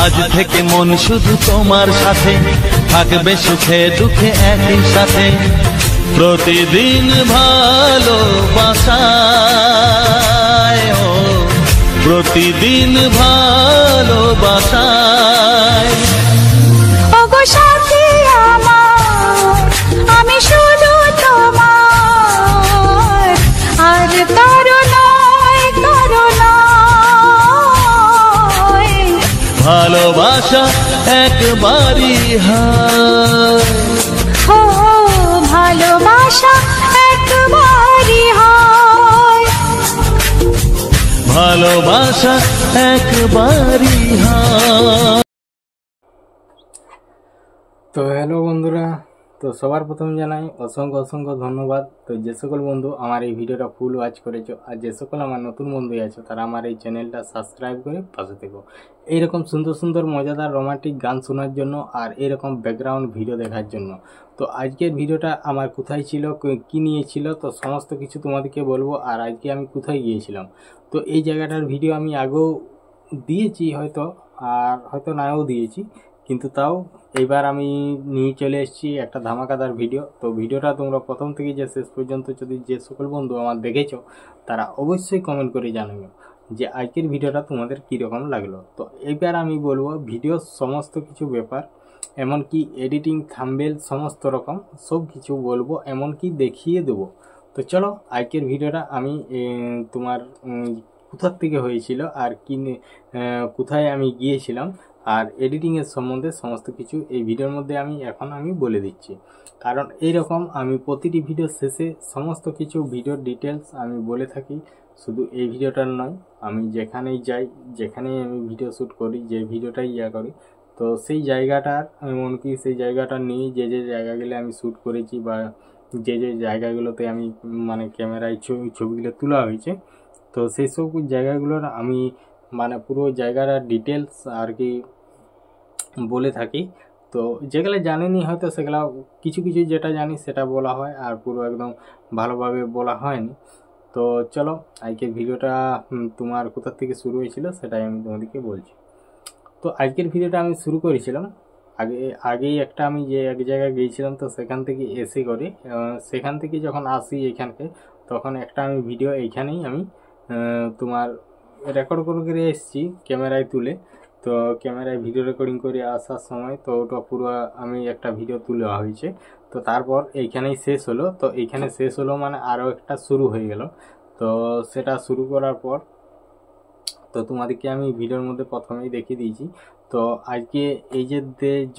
আজ থেকে মন শুধু তোমার সাথে, থাকবে সুখে দুঃখে একই সাথে। প্রতিদিন ভালোবাসায়, ও প্রতিদিন ভালোবাসায়। ওগো সাথী আমার, আমি শুধু তোমার, আর কারো নয়, কারো নয়। ভালোবাসা একবারই হয়, ও ভালোবাসা একবারই হয়। ভালোবাসা একবারই হয়। তো হ্যালো বন্ধুরা, তো সবার প্রথম জানাই অসংখ্য অসংখ্য ধন্যবাদ। তো যে সকল বন্ধু আমার এই ভিডিওটা ফুল ওয়াচ করেছো, আর যে সকল আমার নতুন বন্ধু আছো, তারা আমার এই চ্যানেলটা সাবস্ক্রাইব করে পাশে থেকো এইরকম সুন্দর সুন্দর মজাদার রোমান্টিক গান শোনার জন্য, আর এইরকম ব্যাকগ্রাউন্ড ভিডিও দেখার জন্য। তো আজকের ভিডিওটা আমার কোথায় ছিল, কী নিয়েছিল, তো সমস্ত কিছু তোমাদেরকে বলবো। আর আজকে আমি কোথায় গিয়েছিলাম, তো এই জায়গাটার ভিডিও আমি আগেও দিয়েছি হয়তো, আর হয়তো নাও দিয়েছি, কিন্তু তাও এইবার আমি নিয়ে চলে এসেছি একটা ধামাকাদার ভিডিও। তো ভিডিওটা তোমরা প্রথম থেকে যে শেষ পর্যন্ত যদি যে সকল বন্ধু আমার দেখেছো, তারা অবশ্যই কমেন্ট করে জানাবে যে আজকের ভিডিওটা তোমাদের কীরকম লাগলো। তো এইবার আমি বলবো ভিডিওর সমস্ত কিছু ব্যাপার, এমনকি এডিটিং, থাম্বনেল, সমস্ত রকম সব কিছু বলবো, এমনকি দেখিয়ে দেবো। তো চলো আজকের ভিডিওটা আমি তোমার কোথার থেকে হয়েছিল, আর কি কোথায় আমি গিয়েছিলাম, আর এডিটিংয়ের সম্বন্ধে সমস্ত কিছু এই ভিডিওর মধ্যে আমি বলে দিচ্ছি। কারণ এইরকম আমি প্রতিটি ভিডিওর শেষে সমস্ত কিছু ভিডিওর ডিটেলস আমি বলে থাকি, শুধু এই ভিডিওটার নয়। আমি যেখানেই যাই, যেখানেই আমি ভিডিও শ্যুট করি, যে ভিডিওটাই করি, তো সেই জায়গাটার, এমনকি সেই জায়গাটা নিয়ে যে যে জায়গাগুলো আমি শ্যুট করেছি, বা যে যে জায়গাগুলোতে আমি মানে ক্যামেরায় ছবিগুলো তোলা হয়েছে, তো সেই সব জায়গাগুলোর আমি মানে পুরো জায়গাটার ডিটেলস আর কি বলে থাকি। তো যেগুলো জানেনি হয়তো সেগুলো কিছু কিছু যেটা জানি সেটা বলা হয়, আর পুরো একদম ভালোভাবে বলা হয়নি। তো চলো আজকের ভিডিওটা তোমার কোথা থেকে শুরু হয়েছিল সেটাই আমি তোমাদেরকে বলছি। তো আজকের ভিডিওটা আমি শুরু করেছিলাম আগেই একটা আমি যে এক জায়গায় গিয়েছিলাম, তো সেখান থেকে এসে করে সেখান থেকে যখন আসি এখানকে, তখন একটা আমি ভিডিও এইখানেই আমি তোমার রেকর্ড করে এসেছি ক্যামেরায় তুলে। তো ক্যামেরায় ভিডিও রেকর্ডিং করে আসার সময় তো ওটা পুরো আমি একটা ভিডিও তোলা হয়েছে। তো তারপর এইখানেই শেষ হলো। তো এইখানে শেষ হলো মানে আরও একটা শুরু হয়ে গেল। তো সেটা শুরু করার পর তো তোমাদেরকে আমি ভিডিওর মধ্যে প্রথমেই দেখিয়ে দিয়েছি। তো আজকে এই যে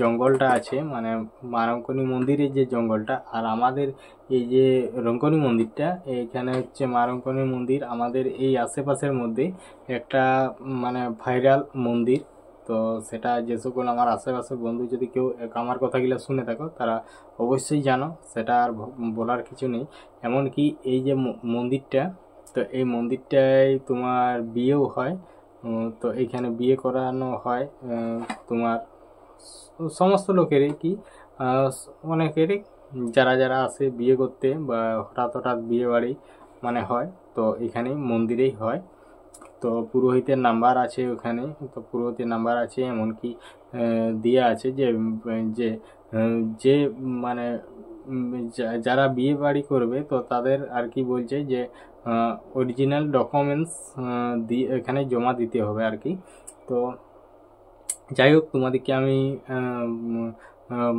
জঙ্গলটা আছে, মানে মারঙ্কনী মন্দিরের যে জঙ্গলটা, আর আমাদের এই যে রঙ্কনী মন্দিরটা, এইখানে হচ্ছে মারঙ্কনী মন্দির, আমাদের এই আশেপাশের মধ্যে একটা মানে ভাইরাল মন্দির। তো সেটা যে সকল আমার আশেপাশের বন্ধু যদি কেউ আমার কথাগুলো শুনে থাকো তারা অবশ্যই জানো, সেটা আর বলার কিছু নেই। এমনকি এই যে মন্দিরটা, তো এই মন্দিরটায় তোমার বিয়েও হয়। তো এইখানে বিয়ে করানো হয় তোমার সমস্ত লোকেরই, কি অনেকেরই যারা যারা আসে বিয়ে করতে বা হঠাৎ হঠাৎ বিয়ে বাড়ি মানে হয়, তো এখানেই মন্দিরেই হয়। তো পুরোহিতের নাম্বার আছে ওখানে, তো পুরোহিতের নাম্বার আছে, এমনকি দেওয়া আছে যে যে যে মানে যারা বিয়ে বাড়ি করবে তো তাদের আর কি বলছে যে অরিজিনাল ডকুমেন্টস দিয়ে এখানে জমা দিতে হবে আর কি। তো যাই হোক, তোমাদেরকে আমি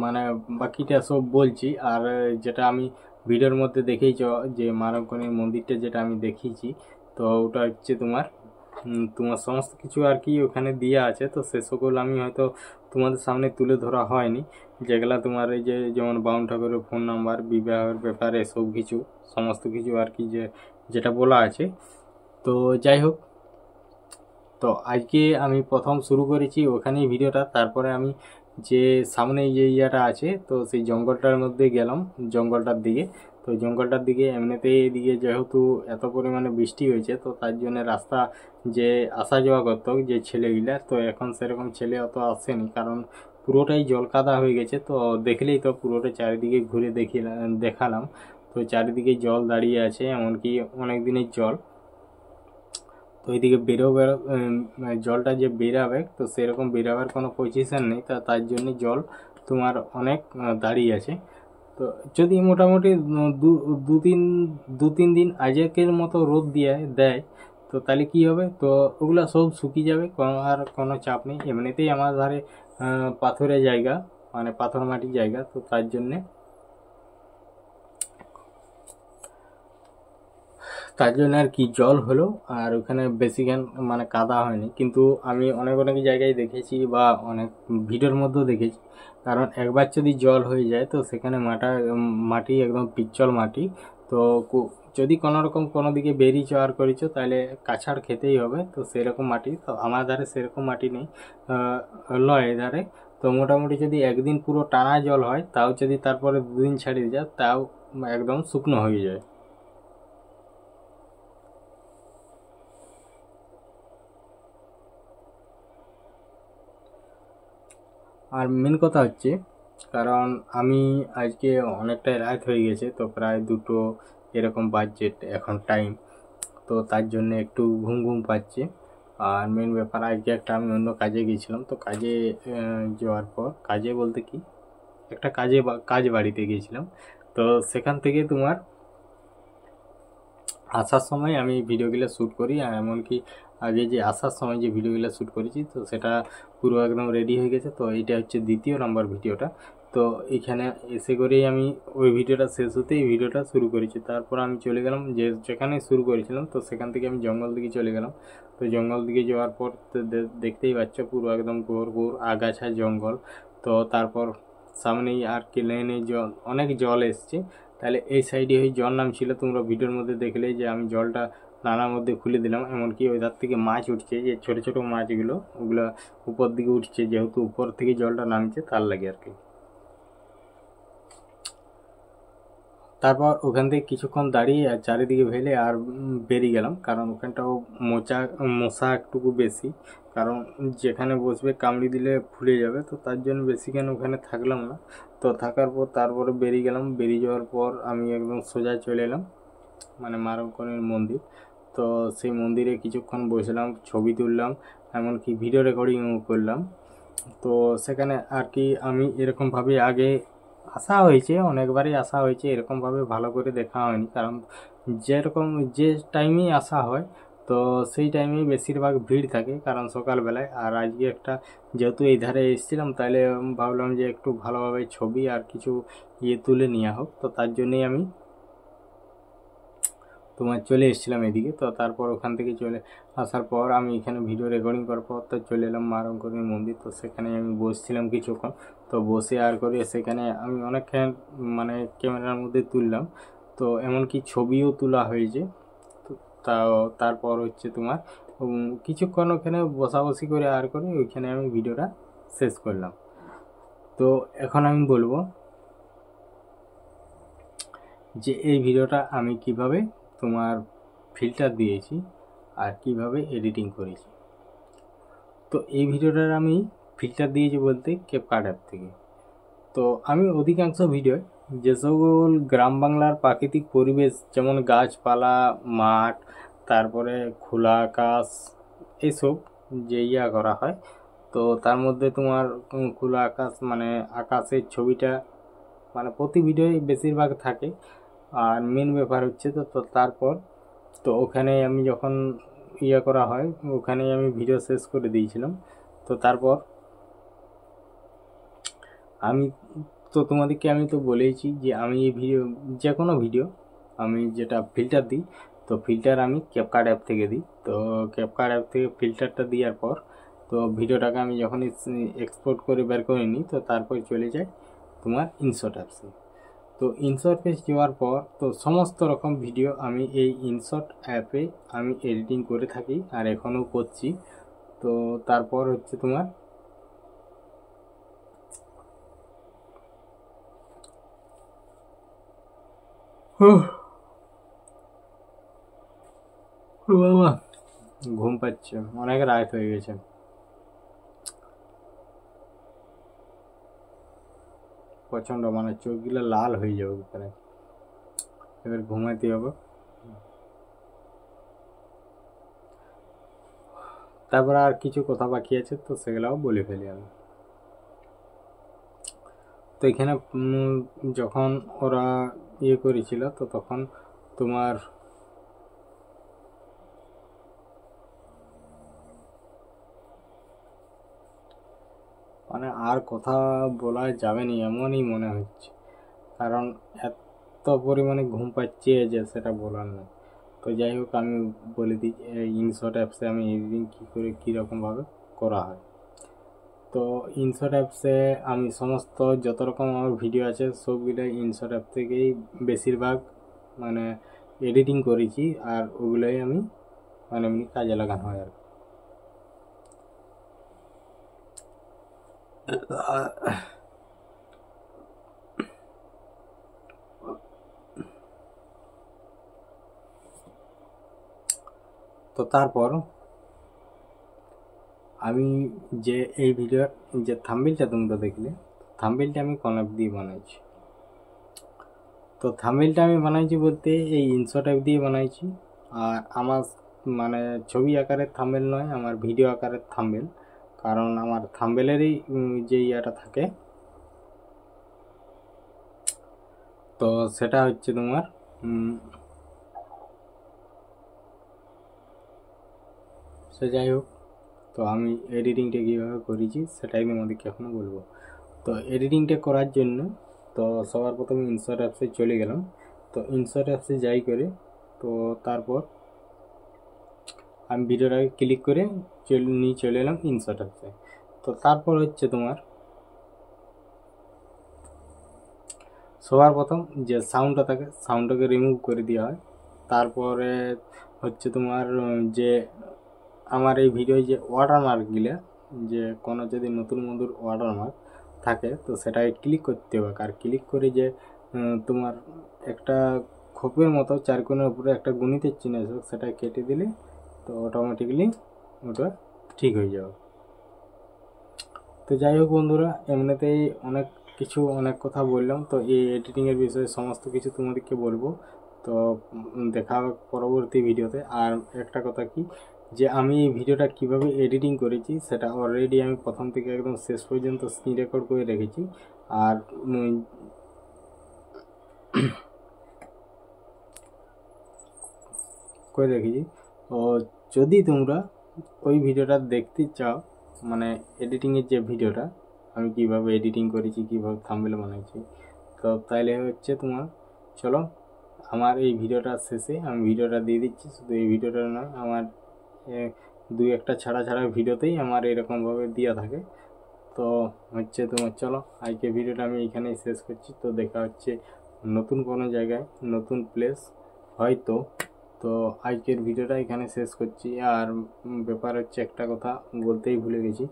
মানে বাকিটা সব বলছি। আর যেটা আমি ভিডিওর মধ্যে দেখেইছ যে মারকনির মন্দিরটা যেটা আমি দেখিয়েছি, তো ওটা হচ্ছে তোমার সমস্ত কিছু আর কি ওখানে দেওয়া আছে। তো সে সকল আমি হয়তো তোমাদের সামনে তুলে ধরা হয়নি, যেগুলা তোমার এই যে যেমন বাউন ঠাকুরের ফোন নাম্বার, বিবাহের ব্যাপারে সব কিছু সমস্ত কিছু আর কি যেটা বলা আছে। তো যাই হোক, তো আজকে আমি প্রথম শুরু করেছি ওখানেই ভিডিওটা। তারপরে আমি যে সামনে যে ইয়াটা আছে তো সেই জঙ্গলটার মধ্যে গেলাম, জঙ্গলটার দিকে। তো জঙ্গলটার দিকে এমনিতেই এদিকে যেহেতু এত পরিমাণে বৃষ্টি হয়েছে, তো তার জন্য রাস্তা যে আসা যাওয়া করতো যে ছেলেগুলা, তো এখন সেরকম ছেলে অত আসেনি, কারণ পুরোটাই জল কাদা হয়ে গেছে। তো দেখলেই তো পুরোটা চারিদিকে ঘুরে দেখালাম। তো চারিদিকে জল দাঁড়িয়ে আছে, এমনকি অনেক দিনের জল। তো এইদিকে জলটা যে বেরাবে, তো সেরকম বেরাবার কোনো পজিশন নেই, তার জন্য জল তোমার অনেক দাঁড়িয়ে আছে। তো যদি মোটামুটি দু তিন দিন আজকের মতো রোদ দেয় তো তাহলে কি হবে, তো ওগুলা সব শুকিয়ে যাবে, আর কোনো চাপ নেই। এমনিতেই আমার ধারে পাথরের জায়গা, মানে পাথর মাটির জায়গা, তো তার জন্যে আর কি জল হলো, আর ওখানে বেশিখান মানে কাদা হয়নি। কিন্তু আমি অনেক জায়গায় দেখেছি বা অনেক ভিডিওর মধ্যেও দেখেছি, কারণ একবার যদি জল হয়ে যায় তো সেখানে মাটি একদম পিচ্ছল মাটি। তো যদি কোনো রকম কোনো দিকে বেরিয়েছ আর করেছো তাহলে কাছাড় খেতেই হবে। তো সেরকম মাটি তো আমার ধারে সেরকম মাটি নেই লয় এধারে। তো মোটামুটি যদি একদিন পুরো টানা জল হয়, তাও যদি তারপরে দুদিন ছাড়িয়ে যায়, তাও একদম শুকনো হয়ে যায়। আর মেন কথা হচ্ছে, কারণ আমি আজকে অনেকটাই রাত হয়ে গেছে, তো প্রায় 2টো এরকম বাজছে এখন টাইম। তো তার জন্য একটু ঘুম ঘুম পাচ্ছে। আর মেন ব্যাপার, আজকে একটা আমি অন্য কাজে গিয়েছিলাম। তো কাজে যাওয়ার পর, কাজে বলতে কি একটা কাজ বাড়িতে গিয়েছিলাম। তো সেখান থেকে তোমার আসার সময় আমি ভিডিওগুলো শ্যুট করি, আর এমনকি আগে যে আসার সময় যে ভিডিওগুলো শ্যুট করেছি তো সেটা পুরো একদম রেডি হয়ে গেছে। তো এইটা হচ্ছে 2য় নম্বর ভিডিওটা। তো এখানে এসে করেই আমি ওই ভিডিওটা শেষ হতে এই ভিডিওটা শুরু করেছি। তারপর আমি চলে গেলাম যেখানে শুরু করেছিলাম, তো সেখান থেকে আমি জঙ্গল দিকে চলে গেলাম। তো জঙ্গল দিকে যাওয়ার পর দেখতেই পাচ্ছ পুরো একদম ঘোর আগাছা জঙ্গল। তো তারপর সামনেই আর কি লেনে অনেক জল এসছে। তাহলে এই সাইডে ওই জল নামছিল, তোমরা ভিডিওর মধ্যে দেখলে যে আমি জলটা নালার মধ্যে খুলে দিলাম। এমনকি ওই ধার থেকে মাছ উঠছে, যে ছোট ছোট মাছগুলো ওগুলো উপর দিকে উঠছে, যেহেতু উপর থেকে জলটা নামছে তার লাগে আর কি। তারপর ওখান থেকে কিছুক্ষণ দাঁড়িয়ে আর চারিদিকে ভেলে আর বেরিয়ে গেলাম, কারণ ওখানটাও মশা একটুকু বেশি, কারণ যেখানে বসবে কামড়ি দিলে ফুলে যাবে। তো তার জন্য বেশিক্ষণ ওখানে থাকলাম না। তো থাকার পর তারপরে বেরিয়ে গেলাম। বেরিয়ে যাওয়ার পর আমি একদম সোজা চলে এলাম মানে মারকনির মন্দির। তো সেই মন্দিরে কিছুক্ষণ বসলাম, ছবি তুললাম, এমনকি ভিডিও রেকর্ডিংও করলাম। তো সেখানে আর কি আমি এরকমভাবে আগে আসা হয়েছে, অনেকবারই আসা হয়েছে, এরকমভাবে ভালো করে দেখা হয়নি, কারণ যে টাইমেই আসা হয় তো সেই টাইমেই বেশিরভাগ ভিড় থাকে, কারণ সকালবেলায়। আর আজকে যেহেতু এই ধারে এসেছিলাম, তাহলে ভাবলাম যে একটু ভালোভাবে ছবি আর কিছু তুলে নেওয়া হোক। তো তার জন্যই আমি তোমার চলে এসেছিলাম এদিকে। তো তারপর ওখান থেকে চলে আসার পর আমি এখানে ভিডিও রেকর্ডিং করার পর তো চলে এলাম মারকনির মন্দির। তো সেখানে আমি বসছিলাম কিছুক্ষণ। তো বসে আর করে সেখানে আমি অনেকক্ষণ মানে ক্যামেরার মধ্যে তুললাম। তো এমনকি ছবিও তোলা হয়েছে। তো তারপর হচ্ছে তোমার কিছুক্ষণ ওখানে বসাবসি করে আর করে ওইখানে আমি ভিডিওটা শেষ করলাম। তো এখন আমি বলবো যে এই ভিডিওটা আমি কিভাবে তোমার ফিল্টার দিয়েছি আর কিভাবে এডিটিং করেছি। তো এই ভিডিওটার আমি ফিল্টার দিয়েছি বলতে ক্যাপকাট অ্যাপ থেকে। তো আমি অধিকাংশ ভিডিও যে সকল গ্রাম বাংলার প্রাকৃতিক পরিবেশ যেমন গাছপালা, মাঠ, তারপরে খোলা আকাশ, এইসব যে করা হয়, তো তার মধ্যে তোমার খোলা আকাশ মানে আকাশের ছবিটা মানে প্রতি ভিডিওই বেশিরভাগ থাকে। আর মেন ব্যাপার হচ্ছে তো তারপর তো ওখানে আমি যখন করা হয় ওখানেই আমি ভিডিও শেষ করে দিয়েছিলাম। তো তারপর আমি তো তোমাদেরকে আমি তো বলেইছি যে আমি এই ভিডিও যে কোনো ভিডিও আমি যেটা ফিল্টার দিই, তো ফিল্টার আমি ক্যাপকাট অ্যাপ থেকে দিই। তো ক্যাপকাট অ্যাপ থেকে ফিল্টারটা দেওয়ার পর তো ভিডিওটাকে আমি যখন এক্সপোর্ট করে বের করে নিই, তো তারপর চলে যায় তোমার ইনশট অ্যাপসে। তো ইনশট অ্যাপে যাওয়ার পর তো সমস্ত রকম ভিডিও আমি এই ইনশট অ্যাপে আমি এডিটিং করে থাকি আর এখনও করছি। তো তারপর হচ্ছে তোমার বাবা ঘুম পাচ্ছে, অনেক রাত হয়ে গেছে, প্রচণ্ড মানে চোখগুলো লাল হয়ে যাবে উপরে, এবার ঘুমাইতে হবে। তারপর আর কিছু কথা বাকি আছে, তো সেগুলাও বলে ফেলি আমি। তো এখানে যখন ওরা করেছিল তো তখন তোমার মানে আর কথা বলা যাবে না এমনই মনে হচ্ছে, কারণ এত পরিমাণে ঘুম পাচ্ছে যে সেটা বলার নয়। তো যাই হোক আমি বলে দিই ইনশট অ্যাপসে আমি এডিটিং কী করে কীরকমভাবে করা হয়। তো ইনশট অ্যাপসে আমি সমস্ত যত রকম আমার ভিডিও আছে সবগুলোই ইনশট অ্যাপ থেকেই বেশিরভাগ মানে এডিটিং করেছি, আর ওগুলোই আমি মানে এমনি কাজে লাগানো হয় আর তো তারপর আমি যে এই ভিডিওর যে থাম্বনেইলটা তোমরা দেখলে, থাম্বনেইলটা আমি কোন অ্যাপ দিয়ে বানাইছি। তো থাম্বনেইলটা আমি বানাইছি বলতে এই ইনশট অ্যাপ দিয়ে বানাইছি। আর আমার মানে ছবি আকারের থাম্বনেইল নয়, আমার ভিডিও আকারের থাম্বনেইল, কারণ আমার থাম্বনেইলেরই যে থাকে তো সেটা হচ্ছে তোমার সে যাই হোক। তো আমি এডিটিংটা কীভাবে করেছি সেটাই তোমাদেরকে এখনও বলবো। তো এডিটিংটা করার জন্য তো সবার প্রথমে ইনশট অ্যাপসে চলে গেলাম। তো ইনশট অ্যাপসে যাই করে তো তারপর আমি ভিডিওটাকে ক্লিক করে নিয়ে চলে এলাম ইনশট অ্যাপসে। তো তারপর হচ্ছে তোমার সবার প্রথম যে সাউন্ডটা থাকে সাউন্ডটাকে রিমুভ করে দেওয়া হয়। তারপরে হচ্ছে তোমার যে আমার এই ভিডিও যে ওয়াটারমার্কগুলো, যে কোনো যদি নতুন বন্ধুর ওয়াটারমার্ক থাকে তো সেটাকে ক্লিক করতে হবে। আর ক্লিক করে যে তোমার একটা খোপের মতো চারকোণের উপরে একটা গণিতের চিহ্ন আছে সেটা কেটে দিলে তো অটোমেটিক্যালি ওটা ঠিক হয়ে যাবে। তো যাই হোক বন্ধুরা, এমনিতেই অনেক কথা বললাম। তো এই এডিটিংয়ের বিষয়ে সমস্ত কিছু তোমাদেরকে বলবো। তো দেখা হবে পরবর্তী ভিডিওতে। আর একটা কথা কি, যে আমি এই ভিডিওটা কিভাবে এডিটিং করেছি সেটা অলরেডি আমি প্রথম থেকে একদম শেষ পর্যন্ত স্ক্রিন রেকর্ড করে রেখেছি আর করে রেখেছি। তো যদি তোমরা ওই ভিডিওটা দেখতে চাও, মানে এডিটিংয়ের যে ভিডিওটা আমি কিভাবে এডিটিং করেছি, কিভাবে থাম্বনেল বানাইছি, তো তাইলে হচ্ছে তোমার চলো আমার এই ভিডিওটা শেষে আমি ভিডিওটা দিয়ে দিচ্ছি। শুধু এই ভিডিওটা নয়, আমার দুই একটা ছাড়া ভিডিওতেই আমার এরকমভাবে দেওয়া থাকে। তো হচ্ছে তোমার চলো আজকে ভিডিওটা আমি এইখানেই শেষ করছি। তো দেখা হচ্ছে নতুন কোনো জায়গায়, নতুন প্লেস, হয়তো তো আজকের ভিডিওটা এখানে শেষ করছি। আর ব্যাপার হচ্ছে একটা কথা বলতেই ভুলে গেছি,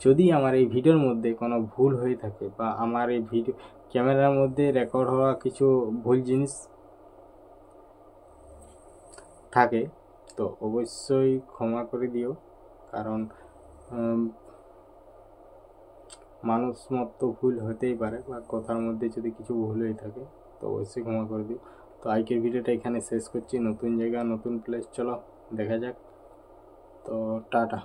যদি আমার এই ভিডিওর মধ্যে কোনো ভুল হয়ে থাকে বা আমার এই ভিডিও ক্যামেরার মধ্যে রেকর্ড হওয়া কিছু ভুল জিনিস থাকে তো অবশ্যই ক্ষমা করে দিও, কারণ মানুষ মতো ভুল হতেই পারে, বা কথার মধ্যে যদি কিছু ভুল হয়ে থাকে তো অবশ্যই ক্ষমা করে দিও। তো আজকের ভিডিওটা এখানে শেষ করছি। নতুন জায়গা নতুন প্লেস, চলো দেখা যাক। তো টাটা।